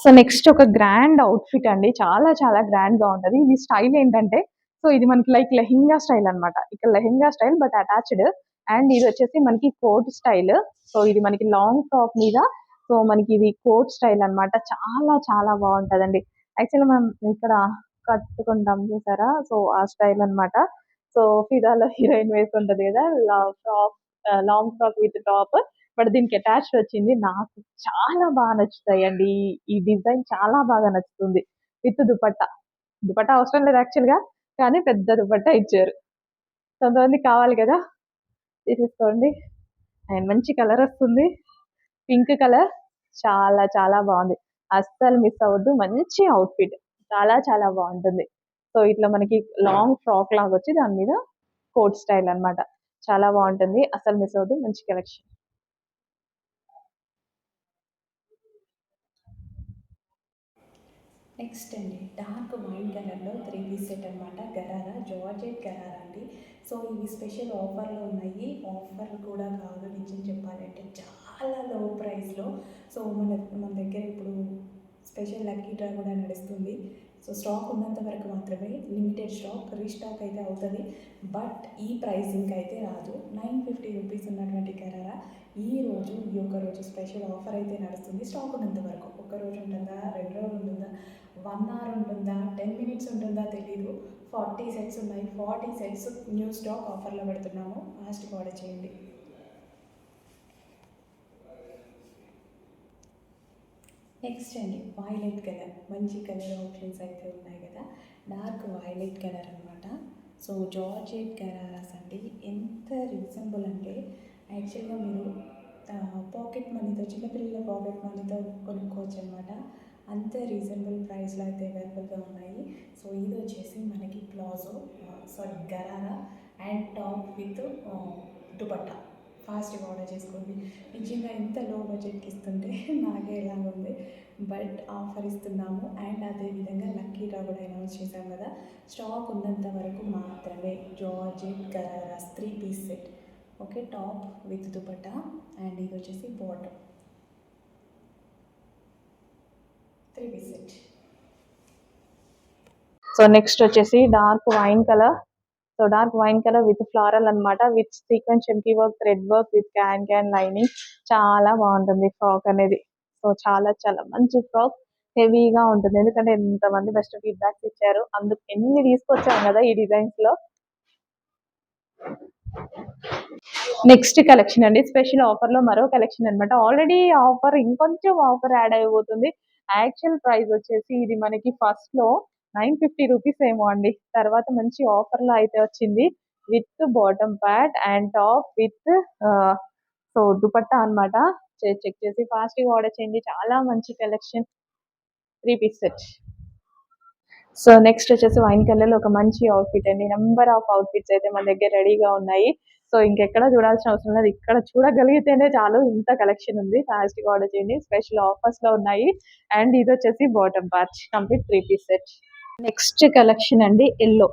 So next ఒక grand outfit అండి. చాలా చాలా గ్రాండ్‌గా ఉంటది. ఇది స్టైల్ ఏంటంటే, సో ఇది మనకి లైక్ లెహెంగా స్టైల్ అన్నమాట. ఇక్కడ lehenga style but attached. And ఇదొచ్చేసి మనకి కోట్ స్టైల్. సో ఇది మనకి లాంగ్ ఫ్రాక్ మీద సో మనకి ఇది కోట్ స్టైల్ అన్నమాట. చాలా చాలా బావుంటదండి. యాక్చువల్‌గా మనం ఇక్కడ కట్టుకుంటాం చూసారా? సో ఆ స్టైల్ అన్నమాట. సో 'ఫిదాలో' హీరోయిన్ వేసుకుంటది కదా! Long frock with top. But దీనికి అటాచ్డ్ వచ్చింది. నాకు చాలా బాగా నచ్చుతాయండి. ఈ డిజైన్ చాలా బాగా నచ్చుతుంది. విత్ దుపట్టా. దుపట్టా అవసరం లేదు యాక్చువల్‌గా. కానీ పెద్ద దుపట్టా ఇచ్చారు. కొంతమందికి కావాలి కదా! తీసేసుకోండి. అండ్ మంచి కలర్ వస్తుంది. పింక్ కలర్ చాలా చాలా బావుంది. అస్సలు మిస్ అవ్వద్దు. మంచి అవుట్‌ఫిట్. చాలా చాలా బావుంటుంది. సో, ఇట్లా మనకి లాంగ్ ఫ్రాక్ లాగొచ్చి దాని మీద కోట్ స్టైల్ అన్నమాట. చాలా బావుంటుంది. అస్సలు మిస్ అవ్వద్దు. మంచి కలెక్షన్. నెక్స్ట్ అండి డార్క్ వైన్ కలర్లో 3 పీస్ సెట్ అనమాట. గరారా జార్జెట్ గరారా అండి. సో ఇవి స్పెషల్ ఆఫర్లో ఉన్నాయి. ఆఫర్ కూడా కాదు నిజం చెప్పాలంటే చాలా లో ప్రైస్లో. సో మన దగ్గర ఇప్పుడు స్పెషల్ లక్కీ డ్రా కూడా నడుస్తుంది. సో స్టాక్ ఉన్నంత వరకు మాత్రమే, లిమిటెడ్ స్టాక్, రీస్టాక్ అయితే అవుతుంది. బట్ ఈ ప్రైసింగ్కి అయితే రాదు. 950 రూపీస్ ఉన్నటువంటి గరారా ఈరోజు ఈ ఒక్క రోజు స్పెషల్ ఆఫర్ అయితే నడుస్తుంది. స్టాక్ ఉన్నంత వరకు. ఒక్క రోజు ఉంటుందా, 2 రోజులు ఉంటుందా, 1 అవర్ ఉంటుందా, 10 మినిట్స్ ఉంటుందా తెలీదు. 40 సెట్స్ ఉన్నాయి. 40 సెట్స్ న్యూ స్టాక్ ఆఫర్లో పెడుతున్నాము. ఫాస్ట్గా ఆర్డర్ చేయండి. నెక్స్ట్ అండి వైలెట్ కలర్, మంచి కలర్ ఆప్షన్స్ అయితే ఉన్నాయి కదా. డార్క్ వైలెట్ కలర్ అనమాట. సో జార్జెట్ గరారాస్ అండి. ఎంత రీజనబుల్ అంటే యాక్చువల్గా మీరు పాకెట్ మనీతో, చిన్నపిల్లల పాకెట్ మనీతో కొనుక్కోవచ్చు అనమాట. అంత రీజనబుల్ ప్రైస్లో అయితే అవైలబుల్గా ఉన్నాయి. సో ఇది వచ్చేసి మనకి palazzo, gharara and top with dupatta. ఫాస్ట్గా ఆర్డర్ చేసుకోండి. నిజంగా ఇంత లో బడ్జెట్కి ఇస్తుంటే నాకే ఎలా ఉంది. బట్ ఆఫర్ ఇస్తున్నాము. అండ్ అదేవిధంగా లక్కీ డ్రా కూడా అనౌన్స్ చేశాం కదా. స్టాక్ ఉన్నంత వరకు మాత్రమే. Georgette ghararas 3 piece set. Okay, top with dupatta and ఇది వచ్చేసి bottom 3 piece set. So next వచ్చేసి dark wine colour. So dark wine colour with floral అన్నమాట. విత్ సీక్వెన్స్ చెమ్కీ work, thread work with can lining. చాలా బాగుంటుంది ఫ్రాక్ అనేది. సో చాలా చాలా మంచి ఫ్రాక్. హెవీగా ఉంటుంది. ఎందుకంటే ఎంతమంది బెస్ట్ ఫీడ్‌బ్యాక్స్ ఇచ్చారు. అందుకు ఎన్ని తీసుకొచ్చాం కదా ఈ డిజైన్స్ లో. నెక్స్ట్ కలెక్షన్ అండి. స్పెషల్ ఆఫర్ లో మరో కలెక్షన్ అన్నమాట. ఆల్రెడీ ఆఫర్ ఇంకొంచెం ఆఫర్ యాడ్ అయిపోతుంది. యాక్చువల్ ప్రైస్ వచ్చేసి ఇది మనకి ఫస్ట్ లో 950 రూపీస్ ఏమో అండి. తర్వాత మంచి ఆఫర్ లో అయితే వచ్చింది. With bottom pad and top with so dupatta అన్నమాట. చెక్ చేసి ఫాస్ట్ గా ఆర్డర్ చేయండి. చాలా మంచి collection. 3 piece set. So next వచ్చేసి వైన్ కలర్ లో ఒక మంచి అవుట్‌ఫిట్ అండి. నంబర్ ఆఫ్ అవుట్‌ఫిట్స్ అయితే మన దగ్గర రెడీగా ఉన్నాయి. సో ఇంకెక్కడ చూడాల్సిన అవసరం లేదు. ఇక్కడ చూడగలిగితేనే చాలు, ఇంత కలెక్షన్ ఉంది. ఫాస్ట్‌గా ఆర్డర్ చేయండి. స్పెషల్ ఆఫర్స్ లో ఉన్నాయి. అండ్ ఇది వచ్చేసి bottom part complete 3 piece set. Next collection అండి యెల్లో.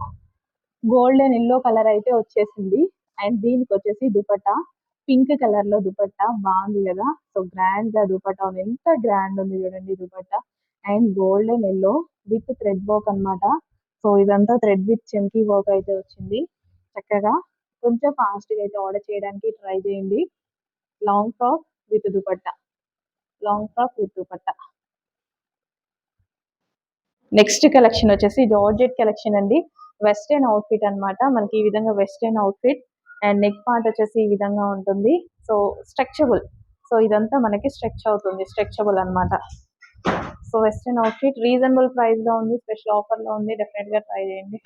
గోల్డెన్ యెల్లో కలర్ అయితే వచ్చేసింది. అండ్ దీనికి వచ్చేసి దుపట్టా పింక్ కలర్ లో దుపట్టా బాగుంది కదా. సో గ్రాండ్ గా దుపట్టా ఉంది. ఎంత గ్రాండ్ ఉంది చూడండి dupatta. And golden yellow with thread work అన్నమాట. సో ఇదంతా థ్రెడ్ విత్ చెంకీ వర్క్ అయితే వచ్చింది. చక్కగా కొంచెం ఫాస్ట్ గా అయితే ఆర్డర్ చేయడానికి ట్రై చేయండి. Long frock with dupatta. Long frock with dupatta. Next collection వచ్చేసి జార్జెట్ కలెక్షన్ అండి. వెస్టర్న్ అవుట్‌ఫిట్ అన్నమాట. మనకి ఈ విధంగా western outfit. And neck part వచ్చేసి ఈ విధంగా ఉంటుంది. So stretchable. సో ఇదంతా మనకి స్ట్రెచ్ అవుతుంది. స్ట్రెచబుల్ అన్నమాట. So western outfit reasonable price లో ఉంది. స్పెషల్ ఆఫర్ లో ఉంది. డెఫినెట్ గా ట్రై చేయండి.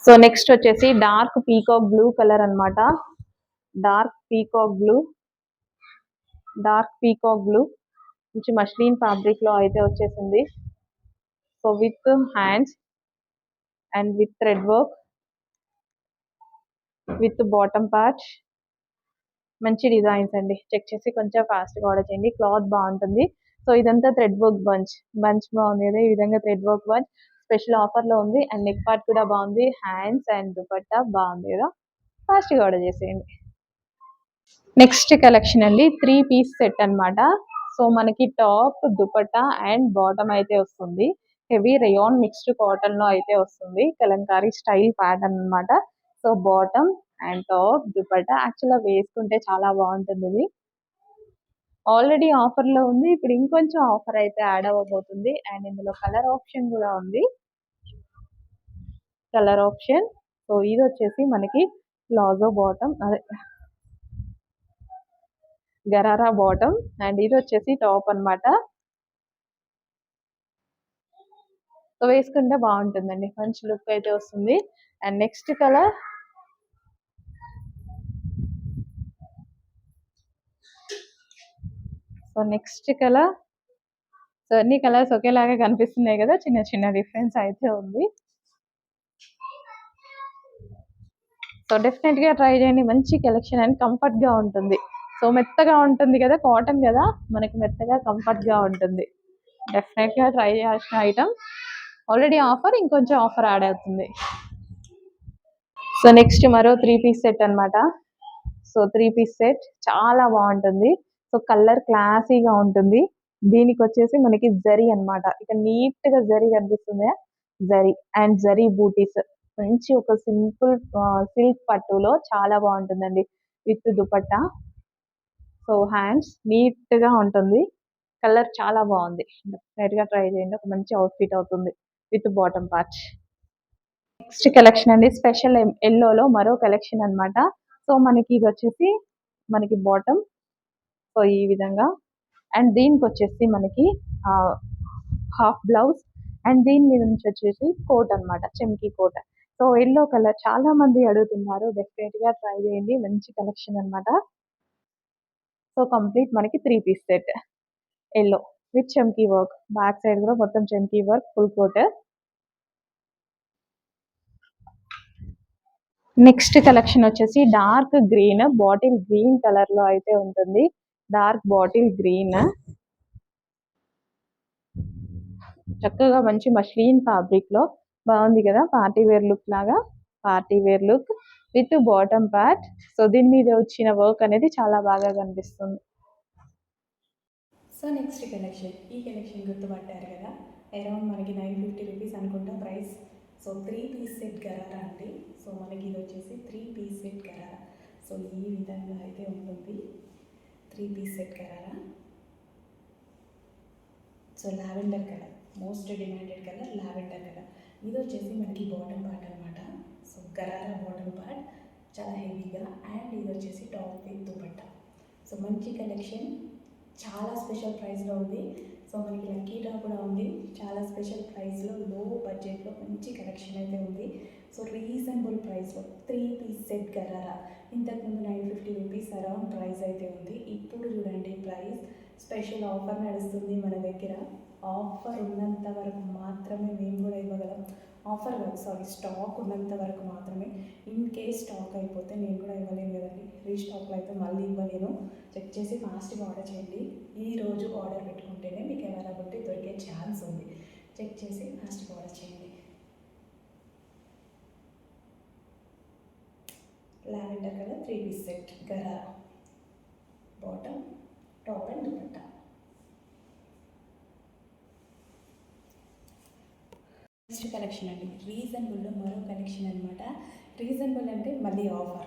సో నెక్స్ట్ వచ్చేసి డార్క్ పీకాక్ బ్లూ కలర్ అన్నమాట. Dark peacock blue. Dark peacock blue నుంచి మస్లిన్ ఫ్యాబ్రిక్ లో అయితే వచ్చేసింది. So with hands and with thread work with bottom part. మంచి డిజైన్స్ అండి. చెక్ చేసి కొంచెం ఫాస్ట్‌గా ఆర్డర్ చేయండి. క్లాత్ బాగుంటుంది. సో ఇదంతా థ్రెడ్ వర్క్ బంచ్. బంచ్ బాగుంది కదా. ఈ విధంగా thread work bunch special offer లో ఉంది. అండ్ నెక్ పార్ట్ కూడా బాగుంది. హ్యాండ్స్ అండ్ దుపట్టా బాగుంది కదా. ఫాస్ట్‌గా ఆర్డర్ చేసేయండి. నెక్స్ట్ కలెక్షన్ అండి 3 పీస్ సెట్ అన్నమాట. సో మనకి టాప్ దుపట్టా అండ్ బాటమ్ అయితే వస్తుంది. హెవీ రేయాన్ మిక్స్డ్ కాటన్ లో అయితే వస్తుంది. కలంకారీ స్టైల్ ప్యాటర్న్ అన్నమాట. So bottom and top dupatta యాక్చువల్గా వేసుకుంటే చాలా బాగుంటుంది ఇది. ఆల్రెడీ ఆఫర్ లో ఉంది. ఇప్పుడు ఇంకొంచెం ఆఫర్ అయితే యాడ్ అవ్వబోతుంది. అండ్ ఇందులో కలర్ ఆప్షన్ కూడా ఉంది. Colour option. సో ఇది వచ్చేసి మనకి ప్లాజో బాటమ్, అదే గరారా బాటమ్, అండ్ ఇది వచ్చేసి టాప్ అన్నమాట. సో వేసుకుంటే బాగుంటుందండి, మంచి లుక్ అయితే వస్తుంది. And next colour, so next colour, so అన్ని కలర్స్ ఒకేలాగా కనిపిస్తున్నాయి కదా, చిన్న చిన్న డిఫరెన్స్ అయితే ఉంది. సో డెఫినెట్ గా ట్రై చేయండి, మంచి కలెక్షన్ అండ్ కంఫర్ట్ గా ఉంటుంది. సో మెత్తగా ఉంటుంది కదా, కాటన్ కదా, మనకి మెత్తగా కంఫర్ట్ గా ఉంటుంది. డెఫినెట్ గా ట్రై చేయాల్సిన ఐటమ్. ఆల్రెడీ ఆఫర్, ఇంకొంచెం ఆఫర్ యాడ్ అవుతుంది. సో నెక్స్ట్ మరో 3 పీస్ సెట్ అన్నమాట. సో 3 పీస్ సెట్ చాలా బాగుంటుంది. సో కలర్ క్లాసీగా ఉంటుంది. దీనికి వచ్చేసి మనకి జరీ అన్నమాట. ఇక నీట్ గా జరీ కనిపిస్తుంది, జరీ అండ్ జరీ బూటీస్. మంచి ఒక సింపుల్ సిల్క్ పట్టులో చాలా బాగుంటుందండి, with dupatta. So hands neat గా ఉంటుంది. కలర్ చాలా బాగుంది, డెఫినెట్ గా ట్రై చేయండి, ఒక మంచి అవుట్ఫిట్ అవుతుంది with bottom part. Next collection అండి, స్పెషల్ ఎల్లోలో మరో కలెక్షన్ అన్నమాట. సో మనకి ఇది వచ్చేసి మనకి బాటమ్, సో ఈ విధంగా. అండ్ దీనికి వచ్చేసి మనకి హాఫ్ బ్లౌజ్, అండ్ దీని మీద నుంచి వచ్చేసి కోట్ అన్నమాట, చెమ్కీ కోట్. సో ఎల్లో కలర్ చాలా మంది అడుగుతున్నారు, డెఫినెట్ గా ట్రై చేయండి, మంచి కలెక్షన్ అన్నమాట. సో కంప్లీట్ మనకి 3 పీస్ సెట్ ఎల్లో విత్ చెమ్కీ వర్క్, బ్యాక్ సైడ్ కూడా మొత్తం చెమ్కీ వర్క్, ఫుల్ కోట్. నెక్స్ట్ కలెక్షన్ వచ్చేసి dark green, bottle green colour లో అయితే ఉంటుంది. డార్క్ బాటిల్ గ్రీన్, చక్కగా మంచి మష్లీన్ ఫ్యాబ్రిక్ లో బాగుంది కదా, పార్టీ వేర్ లుక్ లాగా, party wear look with bottom part. So దీని మీద వచ్చిన వర్క్ అనేది చాలా బాగా కనిపిస్తుంది. సో నెక్స్ట్ కలెక్షన్, ఈ కలెక్షన్ గుర్తుపట్టారు కదా, అరౌండ్ మనకి 950 రూపీస్ అనుకుంటా price. So 3 piece set gharara అండి. సో మనకి ఇది వచ్చేసి 3 పీస్ సెట్ గరారా. సో ఈ విధంగా అయితే ఉంటుంది 3 piece set gharara. So lavender colour, most demanded colour lavender colour. ఇది వచ్చేసి మనకి బాటమ్ పార్ట్ అనమాట. సో గరారా బాటమ్ పార్ట్ చాలా హెవీగా, అండ్ ఇది వచ్చేసి టాప్ విత్ దుపట్టా. సో మంచి కలెక్షన్, చాలా స్పెషల్ ప్రైస్లో ఉంది. సో మనకి లక్కీ డ్రా కూడా ఉంది, చాలా స్పెషల్ ప్రైస్లో, లో బడ్జెట్లో మంచి కలెక్షన్ అయితే ఉంది. సో రీజనబుల్ ప్రైస్లో 3 పీస్ సెట్ గరారా. ఇంతకుముందు 950 రూపీస్ అరౌండ్ ప్రైస్ అయితే ఉంది. ఇప్పుడు చూడండి ప్రైస్, స్పెషల్ ఆఫర్ నడుస్తుంది మన దగ్గర. ఆఫర్ ఉన్నంత వరకు మాత్రమే మేము కూడా ఇవ్వగలం. ఆఫర్ కాదు, సారీ, స్టాక్ ఉన్నంత వరకు మాత్రమే. ఇన్ కేస్ స్టాక్ అయిపోతే నేను కూడా ఇవ్వలేను కదండి, రీస్టాక్లో అయితే మళ్ళీ ఇవ్వలేను. చెక్ చేసి ఫాస్ట్గా ఆర్డర్ చేయండి. ఈరోజు ఆర్డర్ పెట్టుకుంటేనే మీకు అవైలబిలిటీ దొరికే ఛాన్స్ ఉంది. చెక్ చేసి ఫాస్ట్గా ఆర్డర్ చేయండి. Lavender colour 3 piece set gharara, bottom, top and dupatta. Next collection అండి, రీజనబుల్లో మరో కలెక్షన్ అనమాట. రీజనబుల్ అంటే మళ్ళీ ఆఫర్.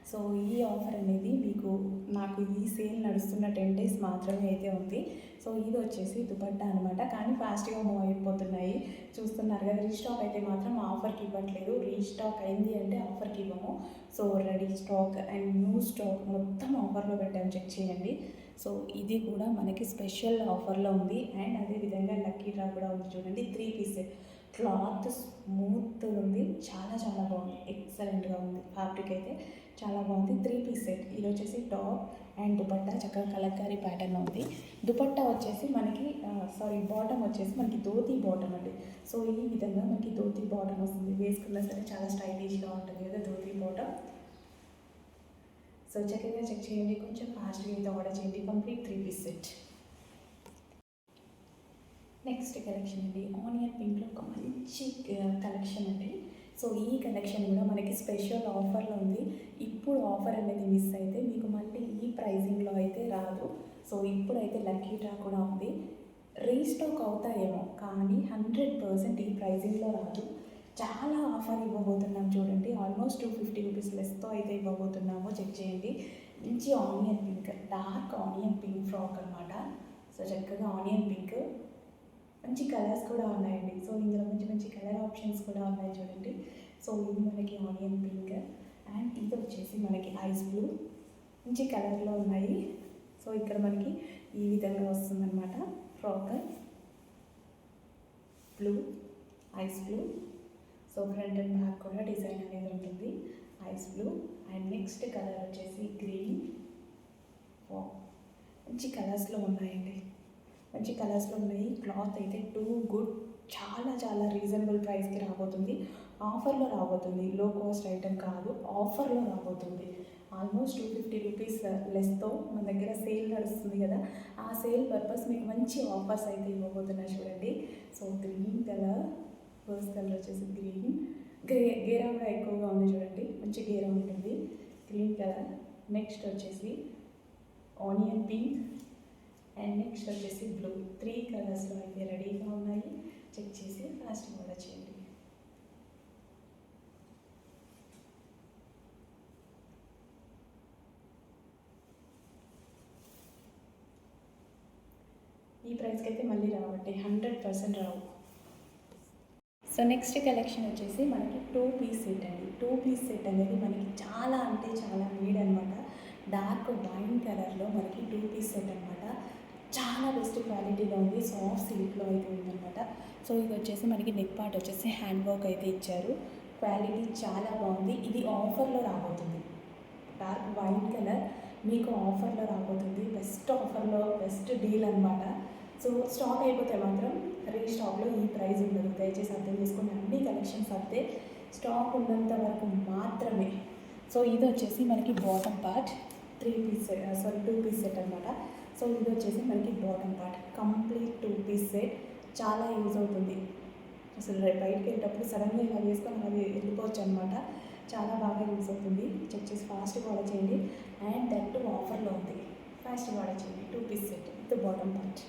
సో ఈ ఆఫర్ అనేది మీకు, నాకు ఈ సేల్ నడుస్తున్న 10 days మాత్రమే అయితే ఉంది. సో ఇది వచ్చేసి దుపట్టా అనమాట, కానీ ఫాస్ట్గా మూవ్ అయిపోతున్నాయి, చూస్తున్నారు కదా. రీస్టాక్ అయితే మాత్రం ఆఫర్కి ఇవ్వట్లేదు, రీస్టాక్ అయింది అంటే ఆఫర్కి ఇవ్వము. So ready stock and new stock మొత్తం ఆఫర్లో పెట్టాము, చెక్ చేయండి. సో ఇది కూడా మనకి స్పెషల్ ఆఫర్లో ఉంది. అండ్ అదేవిధంగా లక్కీ డ్రా కూడా ఉంది చూడండి. 3 పీస్ క్లాత్ స్మూత్ ఉంది, చాలా చాలా బాగుంది, ఎక్సలెంట్గా ఉంది. ఫ్యాబ్రిక్ అయితే చాలా బాగుంది. 3 పీస్ సెట్. ఇది వచ్చేసి టాప్ అండ్ దుపట్టా చక్కగా కలంకారీ ప్యాటర్న్ ఉంది. దుపట్టా వచ్చేసి మనకి బాటమ్ వచ్చేసి మనకి ధోతీ బాటమ్ అండి. సో ఈ విధంగా మనకి ధోతీ బాటమ్ వస్తుంది, వేసుకున్నా సరే చాలా స్టైలిష్గా ఉంటుంది కదా ధోతీ బాటమ్. సో చక్కగా చెక్ చేయండి, కొంచెం ఫాస్ట్గా అయితే ఆర్డర్ చేయండి. Complete 3 piece set. Next collection అండి, ఆనియన్ పింక్లో ఒక మంచి కలెక్షన్ అండి. సో ఈ కలెక్షన్ కూడా మనకి స్పెషల్ ఆఫర్లో ఉంది. ఇప్పుడు ఆఫర్ అనేది మిస్ అయితే మీకు మళ్ళీ ఈ ప్రైజింగ్లో అయితే రాదు. సో ఇప్పుడైతే లక్కీ డ్రా కూడా ఉంది. రీస్టాక్ అవుతాయేమో కానీ 100% ఈ ప్రైజింగ్లో రాదు. చాలా ఆఫర్ ఇవ్వబోతున్నాం చూడండి. ఆల్మోస్ట్ 250 రూపీస్ లెస్తో అయితే ఇవ్వబోతున్నాము. చెక్ చేయండి. మంచి onion pink, dark onion pink frock అనమాట. సో చక్కగా ఆనియన్ పింక్, మంచి కలర్స్ కూడా ఉన్నాయండి. సో ఇందులో మంచి మంచి కలర్ ఆప్షన్స్ కూడా ఉన్నాయి చూడండి. సో ఇది మనకి ఆనియన్ పింక్ అండ్ ఇది వచ్చేసి మనకి ఐస్ బ్లూ, మంచి కలర్లో ఉన్నాయి. సో ఇక్కడ మనకి ఈ విధంగా వస్తుందన్నమాట frock. Blue, ice blue. So front and back కూడా డిజైన్ అనేది ఉంటుంది. Ice blue and next colour వచ్చేసి గ్రీన్. మంచి కలర్స్లో ఉన్నాయండి, మంచి కలర్స్లో ఉన్నాయి. క్లాత్ అయితే టూ గుడ్, చాలా చాలా రీజనబుల్ ప్రైస్కి రాబోతుంది. ఆఫర్లో రాబోతుంది, లో కాస్ట్ ఐటెం కాదు, ఆఫర్లో రాబోతుంది. ఆల్మోస్ట్ 250 రూపీస్ లెస్తో మన దగ్గర సేల్ నడుస్తుంది కదా, ఆ సేల్ పర్పస్ మీకు మంచి ఆఫర్స్ అయితే ఇవ్వబోతున్నాయి చూడండి. So green colour, first colour వచ్చేసి గ్రీన్, గేరా కూడా ఎక్కువగా ఉంది చూడండి, మంచి గేరా ఉంటుంది. గ్రీన్ కలర్, నెక్స్ట్ వచ్చేసి ఆనియన్ పింక్ అండ్ నెక్స్ట్ వచ్చేసి బ్లూ. 3 కలర్స్లో అయితే రెడీగా ఉన్నాయి. చెక్ చేసి ఫాస్ట్ ఆర్డర్ చేయండి. ఈ ప్రైస్కి అయితే మళ్ళీ రావండి, 100% రావు. సో నెక్స్ట్ కలెక్షన్ వచ్చేసి మనకి 2 పీస్ సెట్ అండి. 2 పీస్ సెట్ అనేది మనకి చాలా అంటే చాలా నీడ్ అనమాట. డార్క్ వైన్ కలర్లో మనకి 2 పీస్ సెట్ అనమాట. చాలా బెస్ట్ క్వాలిటీగా ఉంది, సాఫ్ట్ సిల్క్లో అయితే ఉందన్నమాట. సో ఇది వచ్చేసి మనకి నెక్ పార్ట్ వచ్చేసి హ్యాండ్ వర్క్ అయితే ఇచ్చారు. క్వాలిటీ చాలా బాగుంది. ఇది ఆఫర్లో రాబోతుంది. డార్క్ వైన్ కలర్ మీకు ఆఫర్లో రాబోతుంది. బెస్ట్ ఆఫర్లో బెస్ట్ డీల్ అనమాట. సో స్టాక్ అయిపోతే మాత్రం రీస్టాక్లో ఈ ప్రైస్ ఉండదు. దయచేసి అర్థం చేసుకుని అన్ని కలెక్షన్స్ అయితే స్టాక్ ఉన్నంత వరకు మాత్రమే. సో ఇది వచ్చేసి మనకి బాటమ్ పార్ట్ 2 పీస్ సెట్ అనమాట. సో ఇది వచ్చేసి మనకి bottom part complete 2 piece set. చాలా యూజ్ అవుతుంది. అసలు బయటకి వెళ్ళేటప్పుడు సడన్గా ఇలా వేసుకొని అలా వెళ్ళిపోవచ్చు అనమాట. చాలా బాగా యూజ్ అవుతుంది. చెక్ చేసి ఫాస్ట్గా ఆర్డర్ చేయండి. అండ్ దట్ ఆఫర్లో ఉంది, ఫాస్ట్గా ఆర్డర్ చేయండి. 2 piece set with bottom part.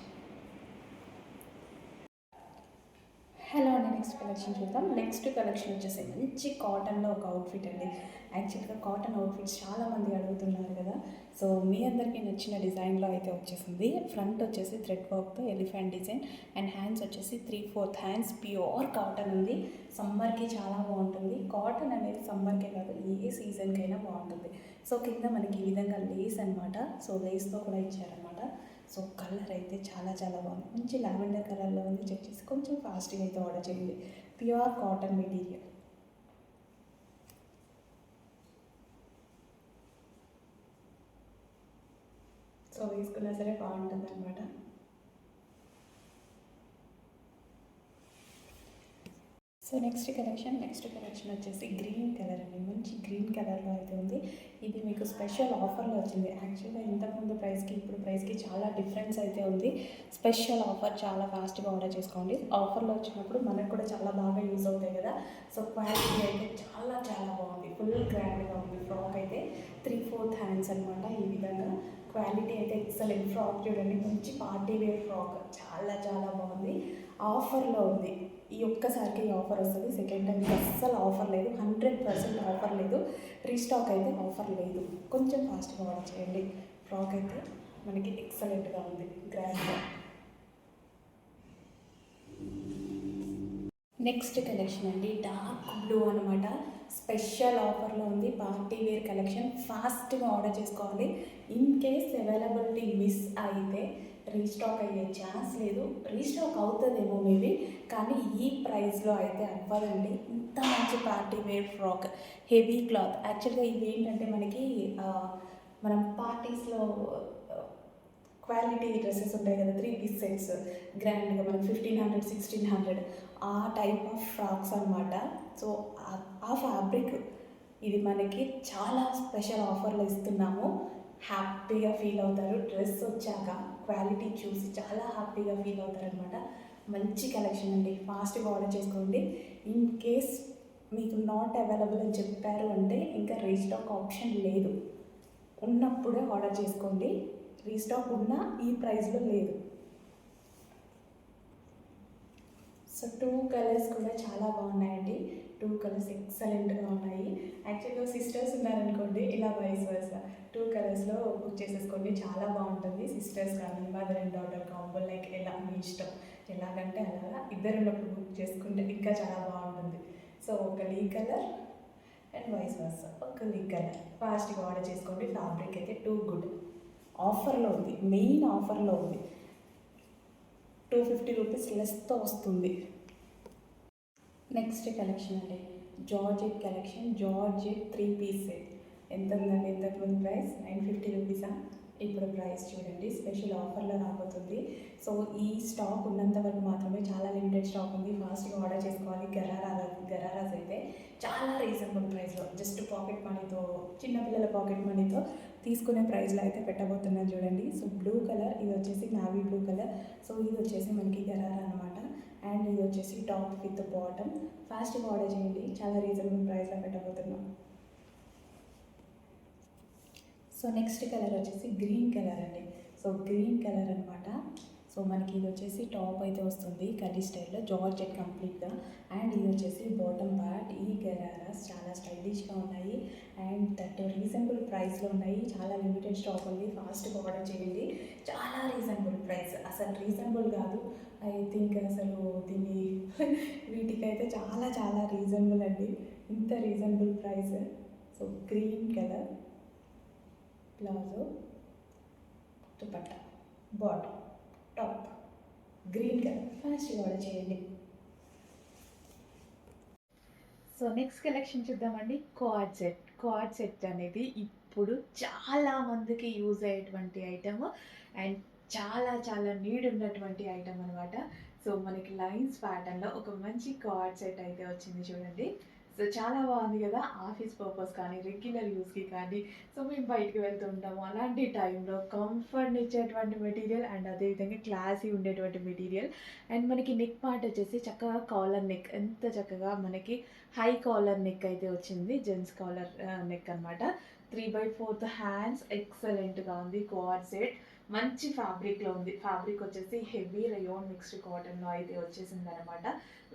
Hello అండి, నెక్స్ట్ కలెక్షన్ చూద్దాం. నెక్స్ట్ కలెక్షన్ వచ్చేసి మంచి కాటన్లో ఒక అవుట్ఫిట్ అండి. యాక్చువల్గా కాటన్ అవుట్ఫిట్స్ చాలామంది అడుగుతున్నారు కదా. సో మీ అందరికీ నచ్చిన డిజైన్లో అయితే వచ్చేసింది. ఫ్రంట్ వచ్చేసి థ్రెడ్ వర్క్తో ఎలిఫెంట్ డిజైన్ అండ్ హ్యాండ్స్ వచ్చేసి 3/4 హ్యాండ్స్ ప్యూర్ కాటన్ ఉంది. సమ్మర్కి చాలా బాగుంటుంది. కాటన్ అనేది సమ్మర్కే కాదు, ఏ సీజన్కైనా బాగుంటుంది. సో కింద మనకి ఈ విధంగా లేస్ అనమాట. సో లేస్తో కూడా ఇచ్చారనమాట. సో కలర్ అయితే చాలా చాలా బాగుంది, మంచి లావెండర్ కలర్లో ఉంది. చెక్ చేసి కొంచెం ఫాస్ట్గా అయితే ఆర్డర్ చేయండి. Pure cotton material. సో వేసుకున్నా సరే బాగుంటుంది అనమాట. సో నెక్స్ట్ కలెక్షన్ వచ్చేసి గ్రీన్ కలర్ అండి. మంచి గ్రీన్ కలర్లో అయితే ఉంది. ఇది మీకు స్పెషల్ ఆఫర్లో వచ్చింది. యాక్చువల్గా ఇంతకుముందు ప్రైస్కి ఇప్పుడు ప్రైస్కి చాలా డిఫరెన్స్ అయితే ఉంది. స్పెషల్ ఆఫర్, చాలా ఫాస్ట్గా ఆర్డర్ చేసుకోండి. ఆఫర్లో వచ్చినప్పుడు మనకు కూడా చాలా బాగా యూజ్ అవుతాయి కదా. సో క్వాలిటీ అయితే చాలా చాలా బాగుంది, ఫుల్ గ్రాండ్గా ఉంది. ఫ్రాక్ అయితే 3/4 హ్యాండ్స్ అనమాట. ఈ విధంగా క్వాలిటీ అయితే ఎక్సలెంట్. ఫ్రాక్ చూడండి, మంచి పార్టీ వేర్ ఫ్రాక్, చాలా చాలా బాగుంది. ఆఫర్లో ఉంది. ఈ ఒక్కసారికి ఈ ఆఫర్ వస్తుంది. సెకండ్ టైం అస్సలు ఆఫర్ లేదు, 100% ఆఫర్ లేదు. రీస్టాక్ అయితే ఆఫర్ లేదు. కొంచెం ఫాస్ట్గా ఆర్డర్ చేయండి. ఫ్రాక్ అయితే మనకి ఎక్సలెంట్గా ఉంది, గ్రాండ్గా. నెక్స్ట్ కలెక్షన్ అండి, డార్క్ బ్లూ అనమాట. స్పెషల్ ఆఫర్లో ఉంది. పార్టీ వేర్ కలెక్షన్, ఫాస్ట్గా ఆర్డర్ చేసుకోవాలి. ఇన్ కేస్ అవైలబిలిటీ మిస్ అయితే రీస్టాక్ అయ్యే ఛాన్స్ లేదు. రీస్టాక్ అవుతుందేమో మేబీ, కానీ ఈ ప్రైస్లో అయితే అవ్వదండి. ఇంత మంచి party wear frock, heavy cloth. యాక్చువల్గా ఇవి ఏంటంటే మనకి మనం పార్టీస్లో క్వాలిటీ డ్రెస్సెస్ ఉంటాయి కదా, 3 పీస్ సెట్స్ గ్రాండ్గా మనకి 1500, 1600 ఆ టైప్ ఆఫ్ ఫ్రాక్స్ అనమాట. సో ఆ ఫ్యాబ్రిక్ ఇది మనకి చాలా స్పెషల్ ఆఫర్లో ఇస్తున్నాము. హ్యాపీగా ఫీల్ అవుతారు. డ్రెస్ వచ్చాక క్వాలిటీ చూసి చాలా హ్యాపీగా ఫీల్ అవుతారనమాట. మంచి కలెక్షన్ అండి, ఫాస్ట్గా ఆర్డర్ చేసుకోండి. ఇన్ కేస్ మీకు నాట్ అవైలబుల్ అని చెప్పారు అంటే ఇంకా రీస్టాక్ ఆప్షన్ లేదు. ఉన్నప్పుడే ఆర్డర్ చేసుకోండి. రీస్టాక్ ఉన్నా ఈ ప్రైస్లో లేదు. సో 2 కలర్స్ కూడా చాలా బాగున్నాయండి. 2 కలర్స్ ఎక్సలెంట్‌గా ఉన్నాయి. యాక్చువల్‌గా సిస్టర్స్ ఉన్నారనుకోండి, ఇలా వైస్ వర్సా 2 కలర్స్‌లో బుక్ చేసేసుకోండి. చాలా బాగుంటుంది. సిస్టర్స్ కానీ mother and daughter combo like ఎలా మీ ఇష్టం. ఎలాగంటే అలాగా ఇద్దరున్నప్పుడు బుక్ చేసుకుంటే ఇంకా చాలా బాగుంటుంది. సో ఒకళ్ళు ఈ కలర్ అండ్ వైస్ వర్సా ఒకళ్ళు ఈ కలర్. ఫాస్ట్‌గా ఆర్డర్ చేసుకోండి. ఫ్యాబ్రిక్ అయితే టూ గుడ్. ఆఫర్‌లో ఉంది. మెయిన్ ఆఫర్‌లో ఉంది. 250 రూపీస్ లెస్‌తో వస్తుంది. నెక్స్ట్ కలెక్షన్ అండి, georgette collection. Georgette 3 piece set. ఎంత ఉందండి ఇంతకుముందు ప్రైస్? 950 రూపీసా? ఇప్పుడు ప్రైస్ చూడండి, స్పెషల్ ఆఫర్లో రాబోతుంది. సో ఈ స్టాక్ ఉన్నంత వరకు మాత్రమే, చాలా లిమిటెడ్ స్టాక్ ఉంది. ఫాస్ట్గా ఆర్డర్ చేసుకోవాలి. గరారాస్ అయితే చాలా రీజనబుల్ ప్రైస్లో, జస్ట్ పాకెట్ మనీతో, చిన్నపిల్లల పాకెట్ మనీతో తీసుకునే ప్రైస్లో అయితే పెట్టబోతున్నాను చూడండి. సో బ్లూ కలర్, ఇది వచ్చేసి నావీ బ్లూ కలర్. సో ఇది వచ్చేసి మనకి గరారా అనమాట. అండ్ ఇది వచ్చేసి టాప్ విత్ బాటమ్. ఫాస్ట్గా ఆర్డర్ చేయండి, చాలా రీజనబుల్ ప్రైస్లో పెట్టబోతున్నాం. సో నెక్స్ట్ కలర్ వచ్చేసి గ్రీన్ కలర్ అండి. సో గ్రీన్ కలర్ అనమాట. సో మనకి ఇది వచ్చేసి టాప్ అయితే వస్తుంది కడ్డీ స్టైల్లో, జార్జెట్ కంప్లీట్గా. అండ్ ఇది వచ్చేసి బాటమ్ పార్ట్. ఈ గరారాస్ చాలా స్టైలిష్గా ఉన్నాయి అండ్ దట్ రీజనబుల్ ప్రైస్లో ఉన్నాయి. చాలా లిమిటెడ్ స్టాక్ ఉంది. ఫాస్ట్గా ఆర్డర్ చేయండి. చాలా రీజనబుల్ ప్రైస్, అసలు రీజనబుల్ కాదు, ఐ థింక్ అసలు దీన్ని వీటికైతే చాలా చాలా రీజనబుల్ అండి. ఇంత reasonable price. So green colour palazzo, dupatta, bottom, top, green colour. ఫాస్ట్గా ఆర్డర్ చేయండి. సో నెక్స్ట్ కలెక్షన్ చూద్దామండి. కార్డ్ సెట్ అనేది ఇప్పుడు చాలా మందికి యూజ్ అయ్యేటువంటి ఐటమ్ అండ్ చాలా చాలా నీడ్ ఉన్నటువంటి ఐటమ్ అనమాట. సో మనకి లైన్స్ ప్యాటర్న్లో ఒక మంచి కార్డ్ సెట్ అయితే వచ్చింది చూడండి. సో చాలా బాగుంది కదా, ఆఫీస్ పర్పస్ కానీ రెగ్యులర్ యూస్కి కానీ, సో మేము బయటకు వెళ్తూ ఉంటాము, అలాంటి టైంలో కంఫర్ట్ని ఇచ్చేటువంటి మెటీరియల్ అండ్ అదేవిధంగా క్లాసీ ఉండేటువంటి మెటీరియల్. అండ్ మనకి నెక్ పార్ట్ వచ్చేసి చక్కగా కాలర్ నెక్, ఎంత చక్కగా మనకి హై కాలర్ నెక్ అయితే వచ్చింది, జెంట్స్ కాలర్ నెక్ అనమాట. 3/4 హ్యాండ్స్, ఎక్సలెంట్గా ఉంది. కోఆర్ సెట్ మంచి ఫ్యాబ్రిక్లో ఉంది. ఫ్యాబ్రిక్ వచ్చేసి హెవీ రయోన్ మిక్స్డ్ కాటన్లో అయితే వచ్చేసింది అనమాట.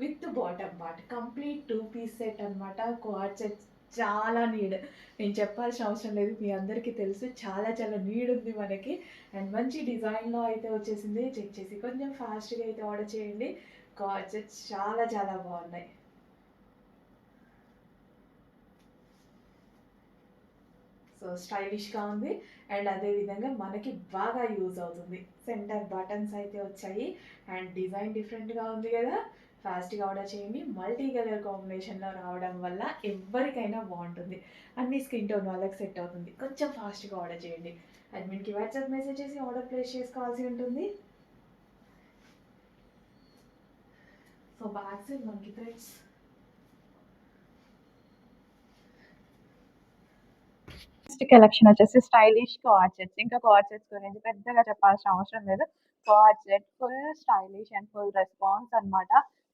With bottom part complete 2 piece set అనమాట. కోఆర్ సెట్ చాలా నీడ్, నేను చెప్పాల్సిన అవసరం లేదు, మీ అందరికీ తెలుసు, చాలా చాలా నీడ్ ఉంది మనకి. అండ్ మంచి డిజైన్లో అయితే వచ్చేసింది. చెక్ చేసి కొంచెం ఫాస్ట్గా అయితే ఆర్డర్ చేయండి. కోఆర్ సెట్స్ చాలా చాలా బాగున్నాయి. సో స్టైలిష్గా ఉంది అండ్ అదేవిధంగా మనకి బాగా యూజ్ అవుతుంది. సెంటర్ బటన్స్ అయితే వచ్చాయి అండ్ డిజైన్ డిఫరెంట్గా ఉంది కదా. ఫాస్ట్గా ఆర్డర్ చేయండి. మల్టీ కలర్ కాంబినేషన్లో రావడం వల్ల ఎవరికైనా బాగుంటుంది, అన్ని స్కిన్ టోన్ వాళ్ళకి సెట్ అవుతుంది. కొంచెం ఫాస్ట్గా ఆర్డర్ చేయండి. అడ్మిన్కి వాట్సాప్ మెసేజ్ చేసి ఆర్డర్ ప్లేస్ చేసుకోవాల్సి ఉంటుంది. సో బ్యాక్ సైడ్ మనకి థ్రెడ్స్, నెక్స్ట్ కలెక్షన్ వచ్చేసి స్టైలిష్ కార్డ్ సెట్స్. ఇంకా కార్డ్ సెట్స్ గురించి పెద్దగా చెప్పాల్సిన అవసరం లేదు. Card set full stylish and full response అనమాట.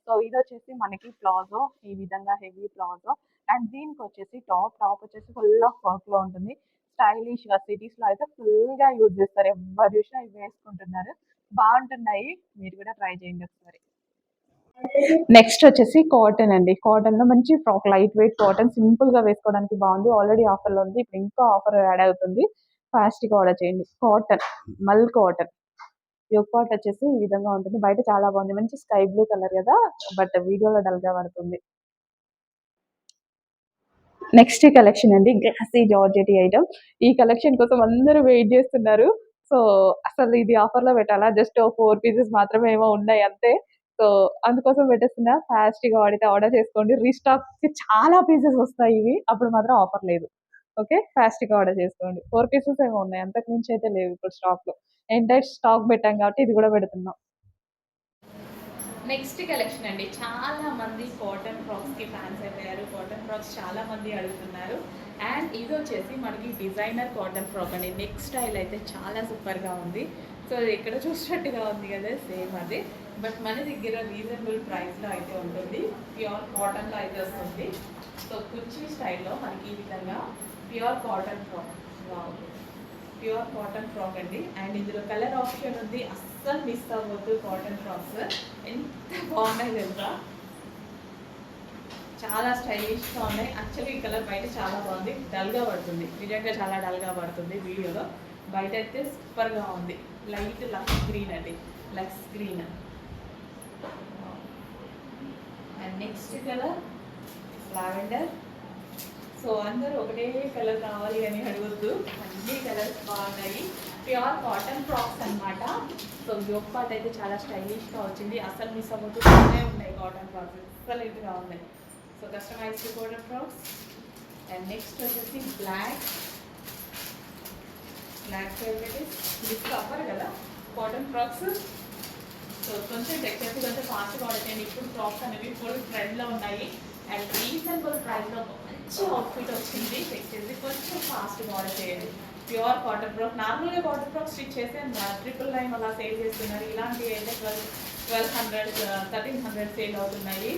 సో ఇది వచ్చేసి మనకి ప్లాజో, ఈ విధంగా హెవీ ప్లాజో. అండ్ దీనికి వచ్చేసి టాప్ వచ్చేసి ఫుల్ ఆఫ్ వర్క్ లో ఉంటుంది. స్టైలిష్ గా సిటీస్ లో అయితే ఫుల్ గా యూజ్ చేస్తారు, ఎవరు చూసినా ఇవి వేసుకుంటున్నారు. బాగుంటున్నాయి, మీరు కూడా ట్రై చేయండి ఒకసారి. నెక్స్ట్ వచ్చేసి కాటన్ అండి. కాటన్ లో మంచి frock, light weight cotton, simple గా వేసుకోవడానికి బాగుంది. ఆల్రెడీ ఆఫర్ లో ఉంది, ఇప్పుడు ఇంకా ఆఫర్ యాడ్ అవుతుంది. ఫాస్ట్ గా ఆర్డర్ చేయండి. కాటన్, మల్ కాటన్. యోగ్ పార్ట్ వచ్చేసి ఈ విధంగా ఉంటుంది. బయట చాలా బాగుంది, మంచి స్కై బ్లూ కలర్ కదా, బట్ వీడియోలో డల్ గా పడుతుంది. నెక్స్ట్ కలెక్షన్ అండి, గ్లాసీ జార్జెట్ ఐటమ్. ఈ కలెక్షన్ కోసం అందరూ వెయిట్ చేస్తున్నారు. సో అసలు ఇది ఆఫర్ లో పెట్టాలా, జస్ట్ 4 పీసెస్ మాత్రమే ఏమో ఉన్నాయి అంతే. సో అందుకోసం పెట్టేస్తున్నా, ఫాస్ట్ గా ఆడితే ఆర్డర్ చేసుకోండి. రీస్టాక్ చాలా పీసెస్ వస్తాయి ఇవి, అప్పుడు మాత్రం ఆఫర్ లేదు. ఓకే, ఫాస్ట్ గా ఆర్డర్ చేసుకోండి. 4 పీసెస్ ఏమో ఉన్నాయి, అంతకు మించి అయితే లేవు ఇప్పుడు స్టాక్ లో. ఎంటైర్ స్టాక్ పెట్టాం కాబట్టి ఇది కూడా పెడుతున్నాం. నెక్స్ట్ కలెక్షన్ అండి, చాలా మంది కాటన్ ఫ్రాక్స్కి ఫ్యాన్స్ అయిపోయారు. కాటన్ ఫ్రాక్స్ చాలా మంది అడుగుతున్నారు. అండ్ ఇది వచ్చేసి మనకి డిజైనర్ కాటన్ ఫ్రాక్ అండి. నెక్ స్టైల్ అయితే చాలా సూపర్గా ఉంది. సో ఎక్కడ చూసినట్టుగా ఉంది కదా, సేమ్ అదే, బట్ మన దగ్గర రీజనబుల్ ప్రైస్లో అయితే ఉంటుంది. ప్యూర్ కాటన్లో అయితే వస్తుంది. సో కుర్చీ స్టైల్లో మనకి ఈ విధంగా pure cotton frock. Pure cotton frock అండి. అండ్ ఇందులో కలర్ ఆప్షన్ ఉంది, అస్సలు మిస్ అవ్వద్దు. కాటన్ ఫ్రాక్స్ ఎంత బాగున్నాయి తెలుసా, చాలా స్టైలిష్గా ఉన్నాయి. యాక్చువల్లీ ఈ కలర్ బయట చాలా బాగుంది, డల్గా పడుతుంది, నిజంగా చాలా డల్గా పడుతుంది వీడియోలో. బయట అయితే సూపర్గా ఉంది. లైట్ లక్స్ గ్రీన్ అండి, lux green. And next colour lavender. So అందరూ ఒకటే కలర్ కావాలి అని అడగొద్దు, అన్ని కలర్స్ బాగున్నాయి. ప్యూర్ కాటన్ ఫ్రాక్స్ అనమాట. సో యోక్ పార్ట్ అయితే చాలా స్టైలిష్గా వచ్చింది, అసలు మిస్ అవ్వకుండా ఉన్నాయి కాటన్ ఫ్రాక్స్, ఎక్సలెంట్గా ఉన్నాయి. So customised cotton frocks. And next వచ్చేసి బ్లాక్ ఫేవరెట్. ఇది కవర్ కదా కాటన్ ఫ్రాక్స్. సో కొంచెం టెక్చర్స్ కొంచెం ఫాస్ట్గా ఉంటాయండి. ఇప్పుడు ఫ్రాక్స్ అనేవి ఫుల్ ట్రెండ్లో ఉన్నాయి. అండ్ రీజనబుల్ ప్రైస్లో ఒక మంచి అవుట్ఫిట్ వచ్చింది. చెక్ చేసి కొంచెం ఫాస్ట్గా ఆర్డర్ చేయండి. Pure cotton frock. నార్మల్గా కాటన్ ఫ్రాక్ స్టిచ్ చేస్తే 999 అలా సేల్ చేస్తున్నారు. ఇలాంటివి అయితే 1200 1300 సేల్ అవుతున్నాయి.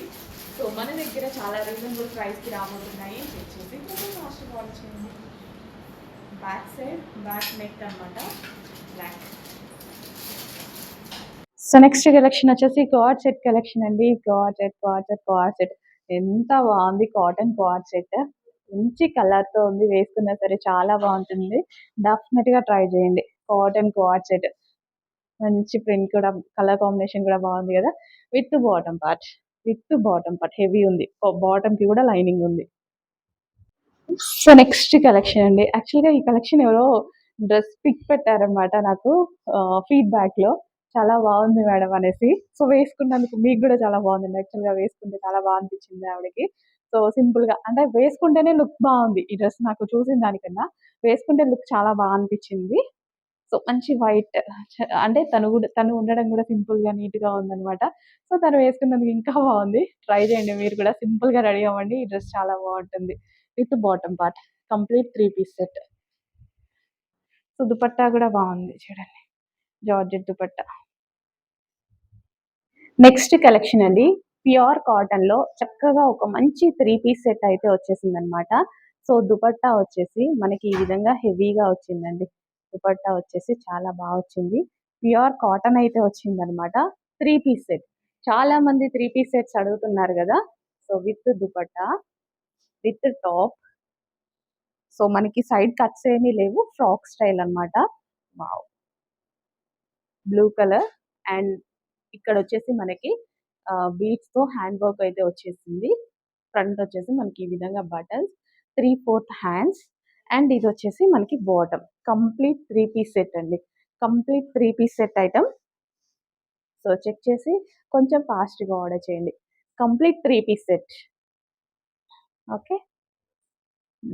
సో మన దగ్గర చాలా రీజనబుల్ ప్రైస్కి రాబోతున్నాయి. చెక్ చేసి కొంచెం ఫాస్ట్గా ఆర్డర్ చేయండి. బ్యాక్ సైడ్ బ్యాక్ నెక్ అనమాట, బ్లాక్. సో నెక్స్ట్ కలెక్షన్ వచ్చేసి కార్డ్ సెట్ కలెక్షన్ అండి. కార్డ్ సెట్ ఎంత బాగుంది. కాటన్ కార్డ్ సెట్ మంచి కలర్ తో ఉంది, వేసుకున్నా సరే చాలా బాగుంటుంది. డెఫినెట్ గా ట్రై చేయండి. కాటన్ కార్డ్ సెట్ మంచి ప్రింట్ కూడా, కలర్ కాంబినేషన్ కూడా బాగుంది కదా. విత్ బాటమ్ పార్ట్ హెవీ ఉంది, బాటమ్ కి కూడా లైనింగ్ ఉంది. సో నెక్స్ట్ కలెక్షన్ అండి. యాక్చువల్గా ఈ కలెక్షన్ ఎవరో డ్రెస్ పిక్ పెట్టారనమాట నాకు ఫీడ్బ్యాక్ లో, చాలా బాగుంది మేడం అనేసి. సో వేసుకున్నందుకు మీకు కూడా చాలా బాగుందండి. యాక్చువల్గా వేసుకుంటే చాలా బాగా అనిపించింది ఆవిడకి. సో సింపుల్ గా అంటే వేసుకుంటేనే లుక్ బాగుంది ఈ డ్రెస్, నాకు చూసిన దానికన్నా వేసుకుంటే లుక్ చాలా బాగా అనిపించింది. సో మంచి వైట్, అంటే తను ఉండడం కూడా సింపుల్ గా నీట్ గా ఉందన్నమాట. సో తను వేసుకున్నందుకు ఇంకా బాగుంది. ట్రై చేయండి మీరు కూడా, సింపుల్ గా రెడీ అవ్వండి, ఈ డ్రెస్ చాలా బాగుంటుంది. With bottom part complete 3 piece set. So dupatta కూడా బాగుంది చూడండి, జార్జెట్ దుపట్టా. నెక్స్ట్ కలెక్షన్ అండి. ప్యూర్ కాటన్ లో చక్కగా ఒక మంచి 3 పీస్ సెట్ అయితే వచ్చేసింది అనమాట. సో దుపట్టా వచ్చేసి మనకి ఈ విధంగా హెవీగా వచ్చిందండి. దుపట్టా వచ్చేసి చాలా బాగా వచ్చింది. ప్యూర్ కాటన్ అయితే వచ్చింది అనమాట. 3 పీస్ సెట్. చాలా మంది 3 పీస్ సెట్స్ అడుగుతున్నారు కదా. So with dupatta, with top. So మనకి సైడ్ కట్స్ ఏమీ లేవు, ఫ్రాక్ స్టైల్ అన్నమాట. Wow, blue colour. అండ్ ఇక్కడ వచ్చేసి మనకి బీడ్స్ తో హ్యాండ్ వర్క్ అయితే వచ్చేసింది. ఫ్రంట్ వచ్చేసి మనకి ఈ విధంగా బటన్స్, 3/4 హ్యాండ్స్. అండ్ ఇది వచ్చేసి మనకి బాటమ్. కంప్లీట్ 3 పీస్ సెట్ అండి, complete 3 piece set item. So check చేసి కొంచెం ఫాస్ట్గా ఆర్డర్ చేయండి. Complete 3 piece set. Okay.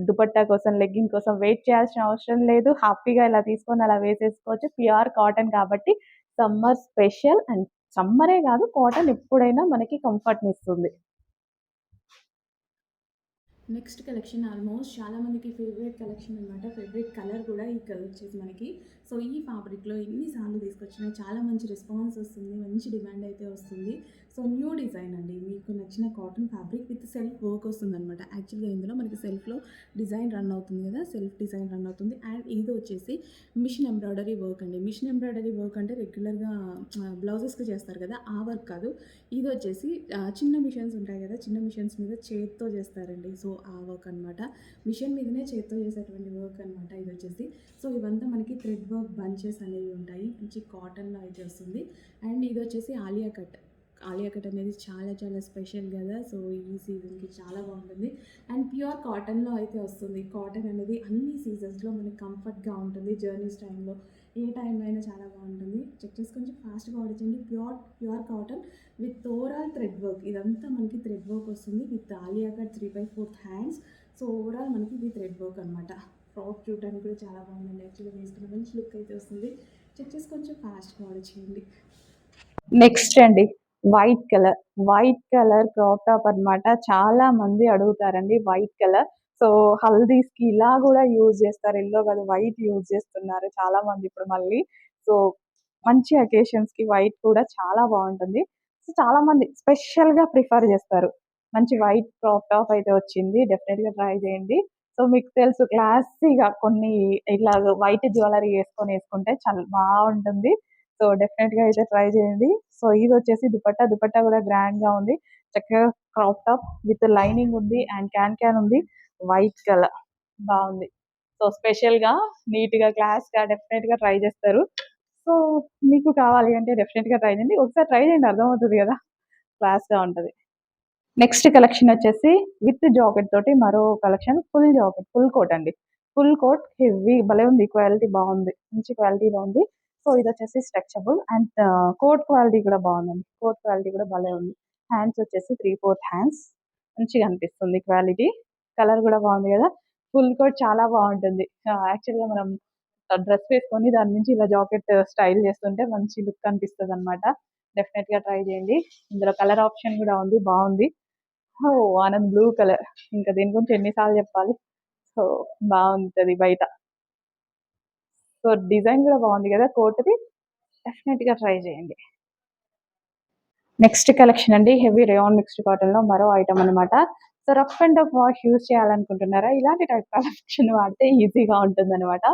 Dupatta కోసం, లెగ్గింగ్ కోసం వెయిట్ చేయాల్సిన అవసరం లేదు. హ్యాపీగా ఇలా తీసుకొని అలా వేసేసుకోవచ్చు. ప్యూర్ కాటన్ కాబట్టి సమ్మర్ స్పెషల్. అండ్ సమ్మరే కాదు, కాటన్ ఎప్పుడైనా మనకి కంఫర్ట్ని ఇస్తుంది. నెక్స్ట్ కలెక్షన్ ఆల్మోస్ట్ చాలామందికి ఫేవరెట్ కలెక్షన్ అనమాట. ఫేవరెట్ కలర్ కూడా ఈ కలర్ వచ్చేసి మనకి. సో ఈ ఫ్యాబ్రిక్లో ఎన్నిసార్లు తీసుకొచ్చినా చాలా మంచి రెస్పాన్స్ వస్తుంది, మంచి డిమాండ్ అయితే వస్తుంది. సో న్యూ డిజైన్ అండి, మీకు నచ్చిన cotton fabric with self work వస్తుంది అనమాట. యాక్చువల్గా ఇందులో మనకి సెల్ఫ్లో డిజైన్ రన్ అవుతుంది కదా, సెల్ఫ్ డిజైన్ రన్ అవుతుంది. అండ్ ఇది వచ్చేసి మిషన్ ఎంబ్రాయిడరీ వర్క్ అండి. మిషన్ ఎంబ్రాయిడరీ వర్క్ అంటే రెగ్యులర్గా బ్లౌజెస్కి చేస్తారు కదా, ఆ వర్క్ కాదు. ఇది వచ్చేసి చిన్న మిషన్స్ ఉంటాయి కదా, చిన్న మిషన్స్ మీద చేత్తో చేస్తారండి. సో ఆ వర్క్ అనమాట, మిషన్ మీదనే చేత్తో చేసేటువంటి వర్క్ అనమాట ఇది వచ్చేసి. సో ఇవంతా మనకి థ్రెడ్ వర్క్ బంచెస్ అనేవి ఉంటాయి, మంచి కాటన్లో అయితే వస్తుంది. అండ్ ఇది వచ్చేసి ఆలియా కట్. ఆలియా కట్ అనేది చాలా చాలా స్పెషల్ కదా. సో ఈ సీజన్కి చాలా బాగుంటుంది. అండ్ ప్యూర్ కాటన్లో అయితే వస్తుంది. కాటన్ అనేది అన్ని సీజన్స్లో మనకి కంఫర్ట్గా ఉంటుంది. జర్నీస్ టైంలో ఏ టైంలో అయినా చాలా బాగుంటుంది. చెక్ చేసి కొంచెం ఫాస్ట్గా ఆర్డర్ చేయండి. Pure cotton with overall thread work. ఇదంతా మనకి థ్రెడ్ వర్క్ వస్తుంది with Alia cut 3/4 hands. So overall మనకి ఇది థ్రెడ్ వర్క్ అనమాట. ఫ్రాక్ చూడడానికి కూడా చాలా బాగుందండి. యాక్చువల్గా వేసుకున్న మంచి లుక్ అయితే వస్తుంది. చెక్ చేసి కొంచెం ఫాస్ట్గా ఆర్డర్ చేయండి. నెక్స్ట్ అండి, వైట్ కలర్ క్రాప్ టాప్ అన్నమాట. చాలా మంది అడుగుతారండి వైట్ కలర్. సో హల్దీస్ కి ఇలా కూడా యూజ్ చేస్తారు, ఎల్లో కాదు వైట్ యూజ్ చేస్తున్నారు చాలా మంది ఇప్పుడు మళ్ళీ. సో మంచి అకేషన్స్ కి వైట్ కూడా చాలా బాగుంటుంది. సో చాలా మంది స్పెషల్ గా ప్రిఫర్ చేస్తారు. మంచి వైట్ క్రాప్ టాప్ అయితే వచ్చింది, డెఫినెట్ గా ట్రై చేయండి. సో మీకు తెలుసు క్లాసీగా కొన్ని ఇట్లా వైట్ జ్యువెలరీ వేసుకుంటే చాలా బాగుంటుంది. సో డెఫినెట్గా అయితే ట్రై చేయండి. సో ఇది వచ్చేసి దుపట్టా. దుపట్టా కూడా గ్రాండ్ గా ఉంది. చక్కగా క్రాప్ టాప్ విత్ లైనింగ్ ఉంది అండ్ క్యాన్ ఉంది. వైట్ కలర్ బాగుంది. సో స్పెషల్ గా నీట్ గా క్లాస్ గా డెఫినెట్ గా ట్రై చేస్తారు. సో మీకు కావాలి అంటే డెఫినెట్ గా ట్రై చేయండి. ఒకసారి ట్రై చేయండి, అర్థమవుతుంది కదా, క్లాస్ గా ఉంటది. నెక్స్ట్ కలెక్షన్ వచ్చేసి విత్ జాకెట్ తోటి మరో collection. Full jacket, full coat అండి. ఫుల్ కోట్ హెవీ భలే ఉంది. క్వాలిటీ బాగుంది, మంచి క్వాలిటీలో ఉంది. సో ఇది వచ్చేసి స్ట్రెచబుల్ అండ్ కోట్ క్వాలిటీ కూడా బాగుందండి. కోట్ క్వాలిటీ కూడా భలే ఉంది. హ్యాండ్స్ వచ్చేసి 3/4 హ్యాండ్స్, మంచిగా అనిపిస్తుంది క్వాలిటీ. కలర్ కూడా బాగుంది కదా. ఫుల్ కోట్ చాలా బాగుంటుంది. యాక్చువల్గా మనం డ్రెస్ వేసుకొని దాని నుంచి ఇలా జాకెట్ స్టైల్ చేస్తుంటే మంచి లుక్ అనిపిస్తుంది అనమాట. డెఫినెట్ గా ట్రై చేయండి. ఇందులో కలర్ ఆప్షన్ కూడా ఉంది, బాగుంది. ఓ ఆనంద్ బ్లూ కలర్, ఇంకా దీని గురించి ఎన్నిసార్లు చెప్పాలి. సో బాగుంటది బయట. సో డిజైన్ కూడా బాగుంది కదా కోట్ది, డెఫినెట్ గా ట్రై చేయండి. నెక్స్ట్ కలెక్షన్ అండి, హెవీ రేయాన్ మిక్స్డ్ కాటన్ లో మరో ఐటమ్ అనమాట. So rough and tough wash use చేయాలనుకుంటున్నారా, ఇలాంటి టైప్ కలెక్షన్ వాడితే ఈజీగా ఉంటుంది అనమాట.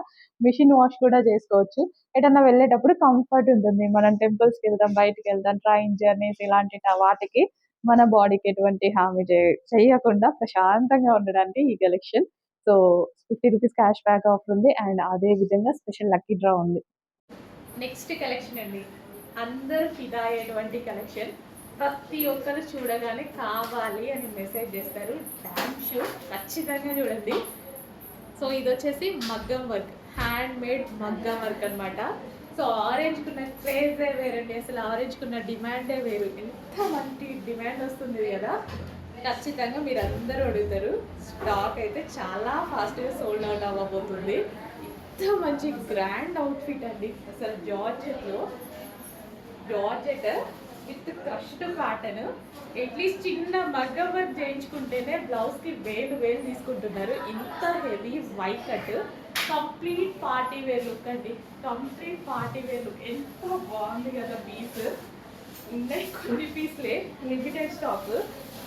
మిషన్ వాష్ కూడా చేసుకోవచ్చు. ఎటన్నా వెళ్ళేటప్పుడు కంఫర్ట్ ఉంటుంది. మనం టెంపుల్స్ కి వెళ్తాం, బయటికి వెళ్తాం, ట్రైన్ జర్నీస్ ఇలాంటి వాటికి మన బాడీకి ఎటువంటి హామీ చేయకుండా ప్రశాంతంగా ఉండడానికి ఈ collection. So 50 rupees cash back offer ఉంది అండ్ అదే విధంగా స్పెషల్ లక్కీ డ్రా ఉంది. నెక్స్ట్ కలెక్షన్ అండి, అందరు ఫిదా అయ్యేటువంటి కలెక్షన్. ప్రతి ఒక్కరు చూడగానే కావాలి అని మెసేజ్ చేస్తారు. డామ్ షూర్ ఖచ్చితంగా చూడండి. సో ఇది వచ్చేసి మగ్గం వర్క్, హ్యాండ్ మేడ్ మగ్గం వర్క్ అనమాట. సో ఆరెంజ్కున్న క్రేజే వేరండి, అసలు ఆరెంజ్కున్న డిమాండే వేరు. ఎంత మంచి డిమాండ్ వస్తుంది కదా, ఖచ్చితంగా మీరు అందరూ అడుగుతారు. స్టాక్ అయితే చాలా ఫాస్ట్గా సోల్డ్ అవుట్ అవ్వబోతుంది. ఎంత మంచి గ్రాండ్ అవుట్ఫిట్ అండి, అసలు జార్జెట్లో georgette with crushed pattern. At least చిన్న మగ్గం వర్క్ చేయించుకుంటేనే బ్లౌజ్కి వేలు తీసుకుంటున్నారు. ఇంత heavy white cut, complete party wear look అండి. కంప్లీట్ పార్టీ వేర్ లుక్, ఎంత బాగుంది కదా పీస్. ఉన్నాయి కొన్ని పీస్లే, limited stock.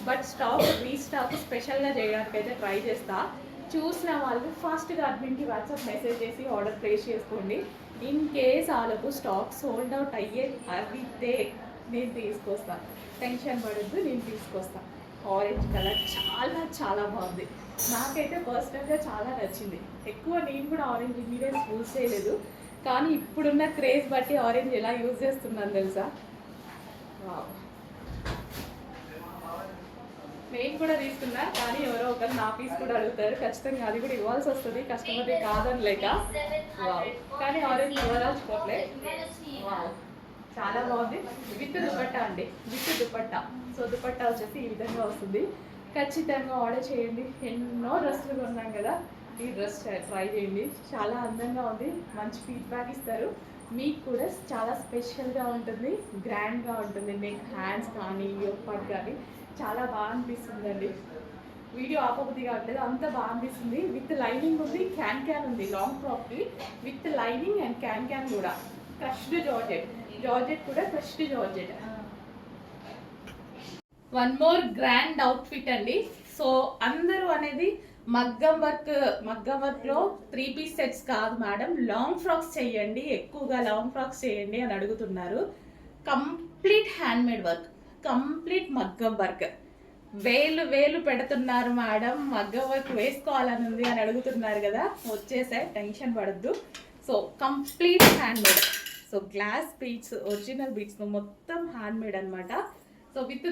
But stock restock స్పెషల్గా చేయడానికి అయితే ట్రై చేస్తా. చూసిన వాళ్ళు ఫాస్ట్గా అడ్మిన్కి వాట్సాప్ మెసేజ్ చేసి ఆర్డర్ ప్లేస్ చేసుకోండి. ఇన్ కేస్ వాళ్ళకు స్టాక్ సోల్డ్ అవుట్ అయితే నేను తీసుకొస్తాను, టెన్షన్ పడద్దు, నేను తీసుకొస్తాను. ఆరెంజ్ కలర్ చాలా చాలా బాగుంది, నాకైతే పర్సనల్గా చాలా నచ్చింది. ఎక్కువ నేను కూడా ఆరెంజ్ ఇంగ్రీడియంట్స్ యూజ్ చేయలేదు, కానీ ఇప్పుడున్న క్రేజ్ బట్టి ఆరెంజ్ ఎలా యూజ్ చేస్తున్నాను తెలుసా. నేను కూడా తీసుకున్నా, కానీ ఎవరో ఒకరు నా పీస్ కూడా అడుగుతారు. ఖచ్చితంగా అది కూడా ఇవ్వాల్సి వస్తుంది, కస్టమర్ని కాదని లేక. కానీ ఆరెంజ్ ఇవ్వదాల్చుకోవట్లే. చాలా బాగుంది. విత్ దుపట్టా అండి, విత్ దుపట్టా. సో దుపట్టా వచ్చేసి ఈ విధంగా వస్తుంది. ఖచ్చితంగా ఆర్డర్ చేయండి. ఎన్నో డ్రెస్సులు కొన్నాం కదా, ఈ డ్రెస్ ట్రై చేయండి. చాలా అందంగా ఉంది, మంచి ఫీడ్బ్యాక్ ఇస్తారు. మీకు కూడా చాలా స్పెషల్గా ఉంటుంది, గ్రాండ్గా ఉంటుంది. నెక్, హ్యాండ్స్ కానీ యోపాట్ కానీ చాలా బాగా అనిపిస్తుందండి. వీడియో ఆపబుద్ధి కావట్లేదు, అంత బాగా అనిపిస్తుంది. విత్ లైనింగ్ ఉంది, క్యాన్ ఉంది. లాంగ్ ఫ్రాక్కి విత్ లైనింగ్ అండ్ క్యాన్ కూడా. క్రష్డ్ జార్జెట్ కూడా crushed georgette. One more grand outfit అండి. సో అందరూ అనేది మగ్గం వర్క్లో 3 పీస్ సెట్స్ కాదు మేడం, లాంగ్ ఫ్రాక్స్ చేయండి, ఎక్కువగా లాంగ్ ఫ్రాక్స్ చేయండి అని అడుగుతున్నారు. కంప్లీట్ హ్యాండ్మేడ్ వర్క్, కంప్లీట్ మగ్గం వర్క్. వేలు పెడుతున్నారు మేడం, మగ్గం వర్క్ వేసుకోవాలని ఉంది అని అడుగుతున్నారు కదా, వచ్చేసాయి, టెన్షన్ పడద్దు. So complete handmade. So glass beads, original beads మొత్తం హ్యాండ్మేడ్ అనమాట. So with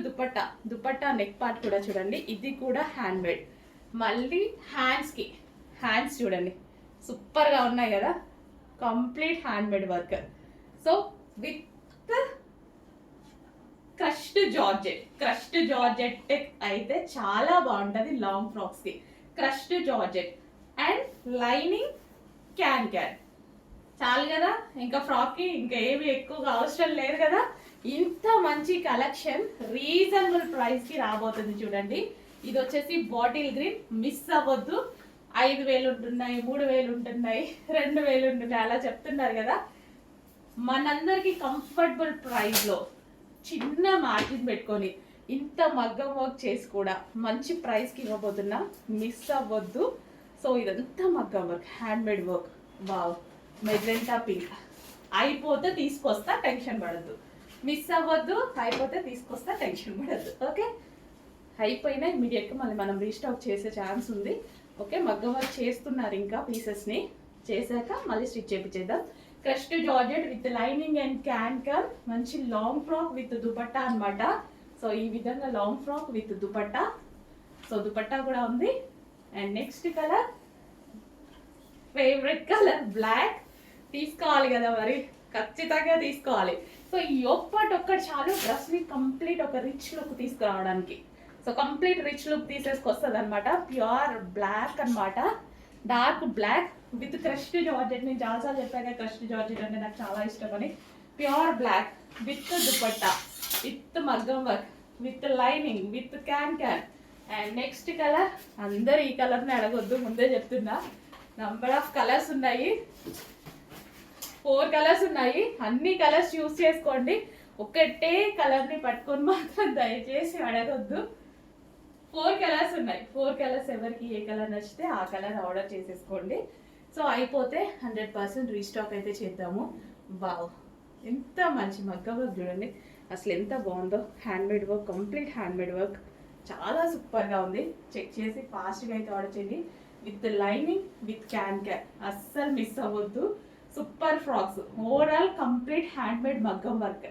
dupatta neck part కూడా చూడండి, ఇది కూడా హ్యాండ్మేడ్. మళ్ళీ హ్యాండ్స్ చూడండి, సూపర్గా ఉన్నాయి కదా, complete handmade work. So with crushed georgette అయితే చాలా బాగుంటుంది లాంగ్ ఫ్రాక్స్కి. Crushed georgette and lining can చాలు కదా, ఇంకా ఫ్రాక్కి ఇంకా ఏమి ఎక్కువగా అవసరం లేదు కదా. ఇంత మంచి కలెక్షన్ రీజనబుల్ ప్రైస్కి రాబోతుంది చూడండి. ఇది వచ్చేసి బాటిల్ గ్రీన్, మిస్ అవ్వద్దు. 5,000 ఉంటున్నాయి, 3,000 ఉంటున్నాయి, 2,000 ఉంటున్నాయి, అలా చెప్తున్నారు కదా. మనందరికీ కంఫర్టబుల్ ప్రైస్లో చిన్న మార్జిన్ పెట్టుకొని ఇంత మగ్గం వర్క్ చేసి కూడా మంచి ప్రైస్కి ఇవ్వబోతున్నా, మిస్ అవ్వద్దు. సో ఇదంతా మగ్గం work, handmade work. Wow, magenta pink. అయిపోతే తీసుకొస్తా, టెన్షన్ పడద్దు. మిస్ అవ్వద్దు, అయిపోతే తీసుకొస్తా, టెన్షన్ పడద్దు. ఓకే, అయిపోయినా ఇమీడియట్గా మళ్ళీ మనం రీస్టాక్ చేసే ఛాన్స్ ఉంది. ఓకే, మగ్గం వర్క్ చేస్తున్నారు ఇంకా పీసెస్ని, చేశాక మళ్ళీ స్టిచ్ చేయించేద్దాం. Crushed georgette with lining and క్యాన్కర్, మంచి లాంగ్ ఫ్రాక్ విత్ దుపట్టా అనమాట. సో ఈ విధంగా long frock with dupatta. So dupatta కూడా ఉంది. And next colour, favourite colour black. తీసుకోవాలి కదా మరి, ఖచ్చితంగా తీసుకోవాలి. సో ఈ ఒక్కటి చాలు డ్రెస్ని కంప్లీట్ ఒక రిచ్ లుక్ తీసుకురావడానికి. సో కంప్లీట్ రిచ్ లుక్ తీసేసుకొస్తుంది అనమాట. ప్యూర్ బ్లాక్ అనమాట, dark black with crushed georgette. నేను చాలాసార్లు చెప్పాక క్రష్డ్ జార్జెట్ అంటే నాకు చాలా ఇష్టమని. Pure black with dupatta, with మగ్గం work, with lining, with can. And next colour, అందరు ఈ కలర్ని అడగొద్దు, ముందే చెప్తున్నా. నంబర్ ఆఫ్ కలర్స్ ఉన్నాయి, 4 కలర్స్ ఉన్నాయి. అన్ని కలర్స్ చూస్ చేసుకోండి. ఒకటే కలర్ని పట్టుకొని మాత్రం దయచేసి అడగొద్దు. 4 కలర్స్ ఉన్నాయి. 4 కలర్స్ ఎవరికి ఏ కలర్ నచ్చితే ఆ కలర్ ఆర్డర్ చేసేసుకోండి. సో అయిపోతే 100% రీస్టాక్ అయితే చేద్దాము. వావ్, ఎంత మంచి మగ్గం వర్క్ చూడండి, అసలు ఎంత బాగుందో. Handmade work, complete handmade work, చాలా సూపర్గా ఉంది. చెక్ చేసి ఫాస్ట్గా అయితే ఆర్డర్ చేయండి. విత్ లైనింగ్, విత్ క్యాన్, అస్సలు మిస్ అవ్వద్దు. Super frocks, overall complete handmade మగ్గం వర్క్.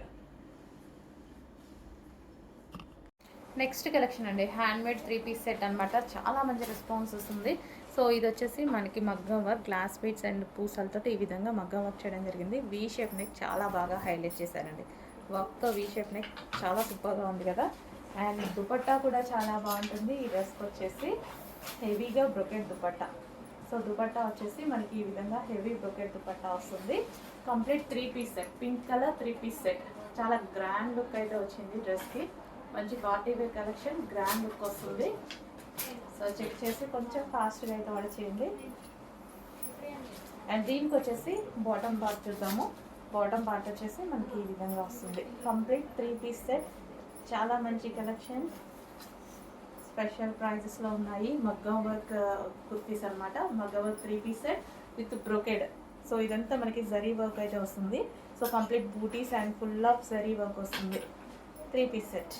నెక్స్ట్ కలెక్షన్ అండి, హ్యాండ్మేడ్ 3 పీస్ సెట్ అనమాట. చాలా మంచి రెస్పాన్స్ వస్తుంది. సో ఇది వచ్చేసి మనకి మగ్గం వర్క్, గ్లాస్ బీడ్స్ అండ్ పూసలతో ఈ విధంగా మగ్గం వర్క్ చేయడం జరిగింది. వీ షేప్ నెక్ చాలా బాగా హైలైట్ చేశారండి. వర్క్తో వీ షేప్ నెక్ చాలా సూపర్గా ఉంది కదా. అండ్ దుపట్టా కూడా చాలా బాగుంటుంది. ఈ డ్రెస్కి వచ్చేసి హెవీగా బ్రొకెట్ దుపట్టా. సో దుపట్టా వచ్చేసి మనకి ఈ విధంగా హెవీ బ్రొకెట్ దుపట్టా వస్తుంది. Complete 3 piece set, pink colour 3 piece set. చాలా గ్రాండ్ లుక్ అయితే వచ్చింది డ్రెస్కి. మంచి party wear collection, grand look వస్తుంది. సో చెక్ చేసి కొంచెం ఫాస్ట్గా అయితే ఆర్డర్ చేయండి. అండ్ దీనికి వచ్చేసి బాటమ్ పార్ట్ చూద్దాము. బాటమ్ పార్ట్ వచ్చేసి మనకి ఈ విధంగా వస్తుంది. కంప్లీట్ 3 పీస్ సెట్, చాలా మంచి కలెక్షన్. స్పెషల్ ప్రైజెస్లో ఉన్నాయి. మగ్గం వర్క్ కుర్తీస్ అనమాట. మగ్గం work 3 piece set with brocade. So ఇదంతా మనకి జరీ వర్క్ అయితే వస్తుంది. సో కంప్లీట్ బూటీస్ and full of zari work వస్తుంది. 3 పీస్ సెట్.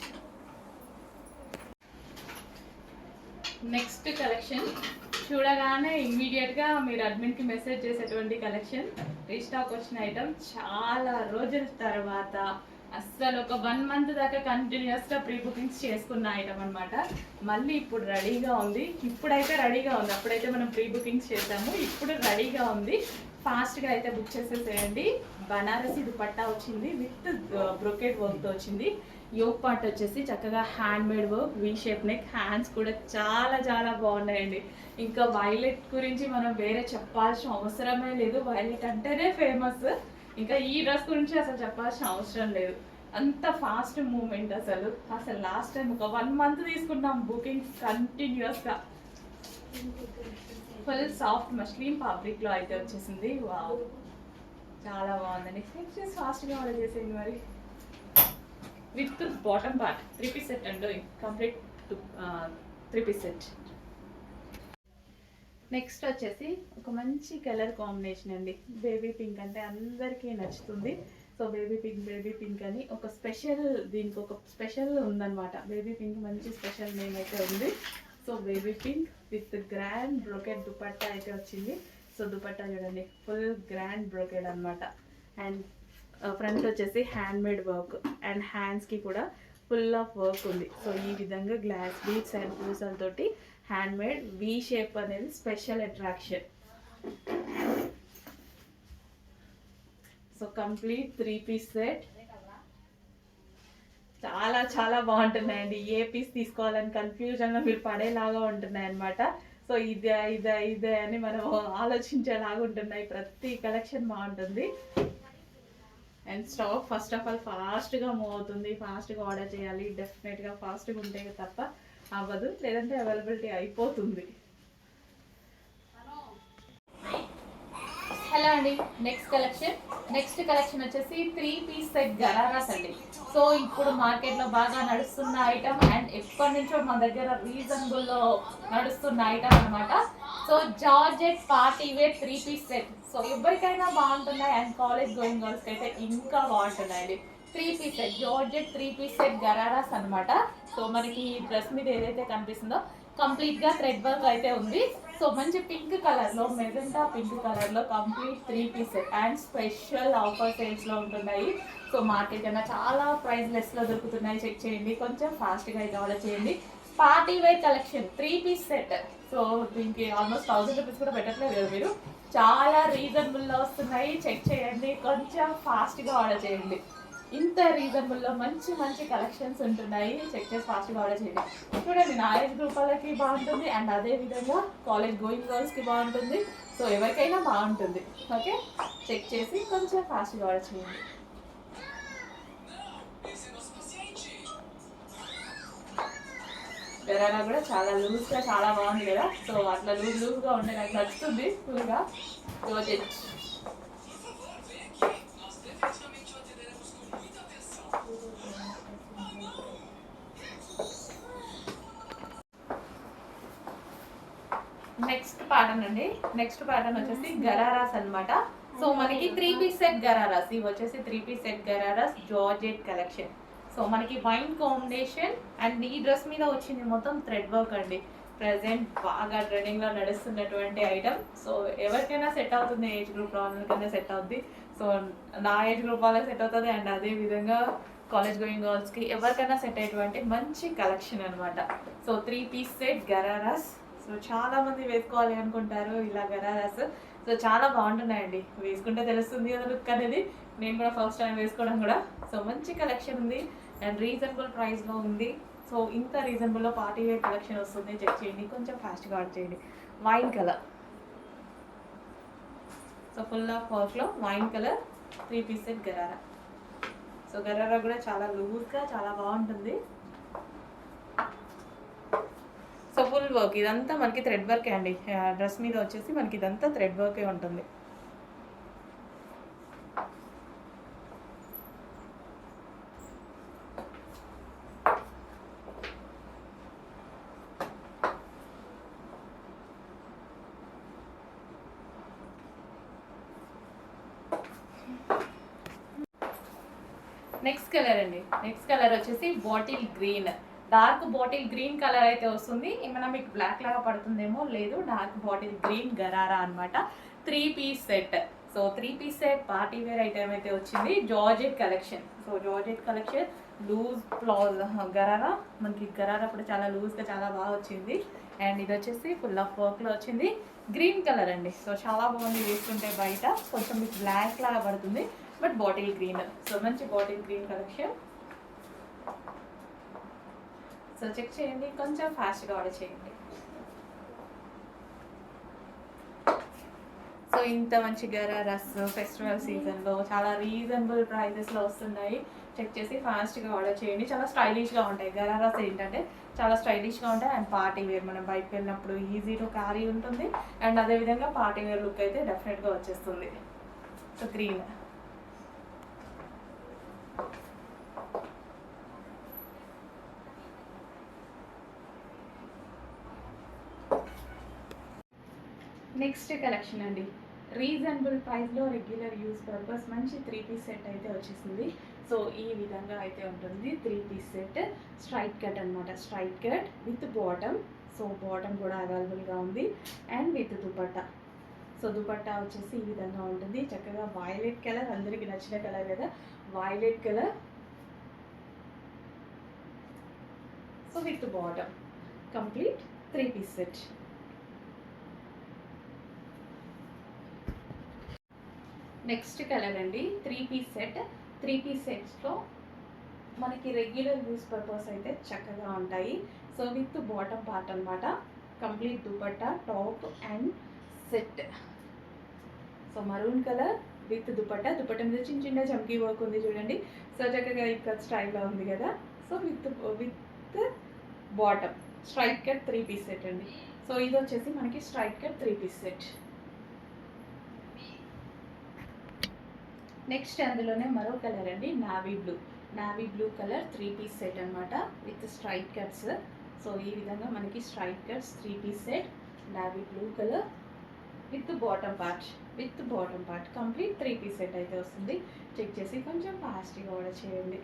నెక్స్ట్ కలెక్షన్ చూడగానే ఇమ్మీడియట్గా మీరు అడ్మిన్కి మెసేజ్ చేసేటువంటి కలెక్షన్. రీస్టాక్ వచ్చిన ఐటమ్, చాలా రోజుల తర్వాత, అస్సలు ఒక 1 మంత్ దాకా కంటిన్యూస్గా ప్రీ బుకింగ్స్ చేసుకున్న ఐటమ్ అనమాట. మళ్ళీ ఇప్పుడు రెడీగా ఉంది. ఇప్పుడైతే రెడీగా ఉంది, అప్పుడైతే మనం ప్రీ బుకింగ్స్ చేసాము. ఇప్పుడు రెడీగా ఉంది. ఫాస్ట్గా అయితే బుక్ చేసేసేయండి. బనారసి దుపట్టా వచ్చింది విత్ బ్రొకెట్ వర్క్తో వచ్చింది. యోక్ పార్ట్ వచ్చేసి చక్కగా handmade work, V shape neck. Hands కూడా చాలా చాలా బాగున్నాయండి. ఇంకా వైలెట్ గురించి మనం వేరే చెప్పాల్సిన అవసరమే లేదు. వైలెట్ అంటేనే ఫేమస్. ఇంకా ఈ డ్రెస్ గురించి అసలు చెప్పాల్సిన అవసరం లేదు. అంత ఫాస్ట్ మూమెంట్. అసలు లాస్ట్ టైం ఒక 1 మంత్ తీసుకున్నాం బుకింగ్స్ కంటిన్యూస్గా. ఫుల్ సాఫ్ట్ మస్లిన్ ఫ్యాబ్రిక్లో అయితే వచ్చేసింది. వావ్, చాలా బాగుందండి. నెక్స్ట్ ఫాస్ట్గా ఆర్డర్ చేసేయండి మరి. With bottom part 3 piece set అండి. Complete 3 piece set. నెక్స్ట్ వచ్చేసి ఒక మంచి కలర్ కాంబినేషన్ అండి. బేబీ పింక్ అంటే అందరికీ నచ్చుతుంది. సో బేబీ పింక్ అని ఒక స్పెషల్, దీనికి ఒక స్పెషల్ ఉందన్నమాట. బేబీ పింక్ మంచి స్పెషల్ నేమ్ అయితే ఉంది. So baby pink with grand brocade dupatta అయితే వచ్చింది. సో దుపట్టా చూడండి, ఫుల్ గ్రాండ్ బ్రోకెడ్ అనమాట. అండ్ ఫ్రంట్ వచ్చేసి హ్యాండ్మేడ్ వర్క్ అండ్ హ్యాండ్స్కి కూడా ఫుల్ ఆఫ్ వర్క్ ఉంది. సో ఈ విధంగా గ్లాస్ బీడ్స్ అండ్ పూసలతోటి హ్యాండ్మేడ్ వీ షేప్ అనేది special attraction. So complete 3 piece set. చాలా చాలా బాగుంటున్నాయండి. ఏ పీస్ తీసుకోవాలని కన్ఫ్యూజన్లో మీరు పడేలాగా ఉంటున్నాయి అన్నమాట. సో ఇదే అని మనం ఆలోచించేలాగా ఉంటున్నాయి. ప్రతి కలెక్షన్ బాగుంటుంది. And stock first of all ఫాస్ట్గా మూవ్ అవుతుంది. ఫాస్ట్గా ఆర్డర్ చేయాలి. డెఫినెట్గా ఫాస్ట్గా ఉంటే తప్ప అవ్వదు, లేదంటే అవైలబిలిటీ అయిపోతుంది. హలో అండి, నెక్స్ట్ కలెక్షన్ వచ్చేసి 3 పీస్ సెట్ గరారాస్ అండి. సో ఇప్పుడు మార్కెట్లో బాగా నడుస్తున్న ఐటమ్ అండ్ ఎప్పటి నుంచో మన దగ్గర రీజనబుల్లో నడుస్తున్న ఐటమ్ అనమాట. So georgette party wear 3 piece set. So ఎవరికైనా బాగుంటున్నాయి అండ్ కాలేజ్ గోయింగ్ గర్ల్స్కి అయితే ఇంకా బాగుంటున్నాయండి. 3 piece set georgette 3 piece set ghararas అనమాట. సో మనకి డ్రెస్ మీద ఏదైతే కనిపిస్తుందో కంప్లీట్గా థ్రెడ్ వర్క్ అయితే ఉంది. సో మంచి పింక్ కలర్లో, మెజెంటా పింక్ కలర్లో complete 3 piece set and special offer సేల్స్లో ఉంటున్నాయి. సో మార్కెట్ కన్నా చాలా ప్రైస్ లెస్లో దొరుకుతున్నాయి. చెక్ చేయండి, కొంచెం ఫాస్ట్గా అయితే ఆర్డర్ చేయండి. Party wear collection 3 piece set. So దీనికి ఆల్మోస్ట్ 1000 రూపీస్ కూడా పెట్టట్లేదు కదా మీరు. చాలా రీజనబుల్లో వస్తున్నాయి. చెక్ చేయండి, కొంచెం ఫాస్ట్గా ఆర్డర్ చేయండి. ఇంత రీజనబుల్లో మంచి మంచి కలెక్షన్స్ ఉంటున్నాయి. చెక్ చేసి ఫాస్ట్గా ఆర్డర్ చేయండి. చూడండి, నా ఏజ్ గ్రూప్ వాళ్ళకి బాగుంటుంది అండ్ అదే విధంగా కాలేజ్ గోయింగ్ గర్ల్స్కి బాగుంటుంది. సో ఎవరికైనా బాగుంటుంది. ఓకే, చెక్ చేసి కొంచెం ఫాస్ట్గా ఆర్డర్ చేయండి. గరారా కూడా చాలా లూజ్గా చాలా బాగుంది కదా. సో అట్లా లూజ్గా ఉంటే నాకు నచ్చుతుంది ఫుల్గా. జార్జెట్ నెక్స్ట్ ప్యాటర్న్ వచ్చేసి గరారాస్ అన్నమాట. సో మనకి 3 పీస్ సెట్ గరారాస్, ఇవి వచ్చేసి 3 piece set ghararas georgette collection. So మనకి వైన్ కాంబినేషన్ అండ్ ఈ డ్రెస్ మీద వచ్చింది మొత్తం థ్రెడ్ వర్క్ అండి. ప్రజెంట్ బాగా ట్రెండింగ్లో నడుస్తున్నటువంటి ఐటమ్. సో ఎవరికైనా సెట్ అవుతుంది, ఏజ్ గ్రూప్ వాళ్ళకైనా సెట్ అవుతుంది. సో నా ఏజ్ గ్రూప్ వాళ్ళకి సెట్ అవుతుంది అండ్ అదే విధంగా కాలేజ్ గోయింగ్ గర్ల్స్కి ఎవరికైనా సెట్ అయ్యేటువంటి మంచి కలెక్షన్ అనమాట. So 3 piece set ghararas. So చాలా మంది వేసుకోవాలి అనుకుంటారు ఇలా గరారాస్. సో చాలా బాగుంటున్నాయండి, వేసుకుంటే తెలుస్తుంది కదా లుక్ అనేది. నేను కూడా ఫస్ట్ టైం వేసుకోవడం కూడా. సో మంచి కలెక్షన్ ఉంది అండ్ రీజనబుల్ ప్రైస్లో ఉంది. సో ఇంత రీజనబుల్లో పార్టీ వేర్ కలెక్షన్ వస్తుంది. చెక్ చేయండి, కొంచెం ఫాస్ట్గా ఆర్డర్ చేయండి. Wine colour, so full of వర్క్లో wine colour 3 piece set gharara. So gharara కూడా చాలా లూజ్గా చాలా బాగుంటుంది. సో ఫుల్ వర్క్ ఇదంతా మనకి థ్రెడ్ వర్కే అండి. డ్రెస్ మీద వచ్చేసి మనకి ఇదంతా థ్రెడ్ వర్కే ఉంటుంది. నెక్స్ట్ కలర్ అండి, నెక్స్ట్ కలర్ వచ్చేసి bottle green. Dark bottle green colour అయితే వస్తుంది. ఏమైనా మీకు బ్లాక్ లాగా పడుతుందేమో, లేదు, డార్క్ బాటిల్ గ్రీన్ గరారా అనమాట. 3 piece set. So 3 piece set party wear item అయితే వచ్చింది. Georgette collection. So georgette collection loose palazzo gharara. మనకి గరారా కూడా చాలా లూజ్గా చాలా బాగా వచ్చింది. అండ్ ఇది వచ్చేసి ఫుల్ ఆఫ్ వర్క్లో వచ్చింది. గ్రీన్ కలర్ అండి. సో చాలా బాగుంది, వేసుకుంటే బయట కొంచెం మీకు బ్లాక్ లాగా పడుతుంది బట్ బాటిల్ గ్రీన్. సో మంచి bottle green collection. So check చేయండి, కొంచెం ఫాస్ట్గా ఆర్డర్ చేయండి. సో ఇంత మంచి గరారాస్ ఫెస్టివల్ సీజన్లో చాలా రీజనబుల్ ప్రైజెస్లో వస్తున్నాయి. చెక్ చేసి ఫాస్ట్గా ఆర్డర్ చేయండి. చాలా స్టైలిష్గా ఉంటాయి గరారాస్. ఏంటంటే చాలా స్టైలిష్గా ఉంటాయి అండ్ పార్టీ వేర్, మనం బయటకు వెళ్ళినప్పుడు ఈజీ టు క్యారీ ఉంటుంది అండ్ అదేవిధంగా పార్టీ వేర్ లుక్ అయితే డెఫినెట్గా వచ్చేస్తుంది. So green. నెక్స్ట్ కలెక్షన్ అండి, రీజనబుల్ ప్రైస్లో రెగ్యులర్ యూస్ పర్పస్ మంచి 3 పీస్ సెట్ అయితే వచ్చేసింది. సో ఈ విధంగా అయితే ఉంటుంది 3 పీస్ సెట్. స్ట్రైట్ కట్ అనమాట, straight cut with bottom. So bottom కూడా అవైలబుల్గా ఉంది and with dupatta. So dupatta వచ్చేసి ఈ విధంగా ఉంటుంది. చక్కగా వైలెట్ కలర్, అందరికీ నచ్చిన కలర్ కదా, violet colour. So with bottom complete 3 piece set. Next colour అండి, 3 పీస్ సెట్. 3 పీస్ సెట్స్లో మనకి రెగ్యులర్ యూస్ పర్పస్ అయితే చక్కగా ఉంటాయి. సో విత్ బాటమ్ పార్ట్ అనమాట, complete dupatta, top and set. So maroon colour with dupatta. Dupatta మీద చిన్న చిన్న చమ్కీ వర్క్ ఉంది చూడండి. సో చక్కగా ఇక్కడ స్టైల్లో ఉంది కదా. So with bottom straight cut 3 piece set అండి. సో ఇది వచ్చేసి మనకి straight cut 3 piece set. Next అందులోనే మరో కలర్ అండి, navy blue colour 3 piece set అనమాట విత్ స్ట్రైట్ కట్స్. సో ఈ విధంగా మనకి straight cuts 3 piece set navy blue colour with bottom part complete 3 piece set అయితే వస్తుంది. చెక్ చేసి కొంచెం ఫాస్ట్గా ఆర్డర్ చేయండి.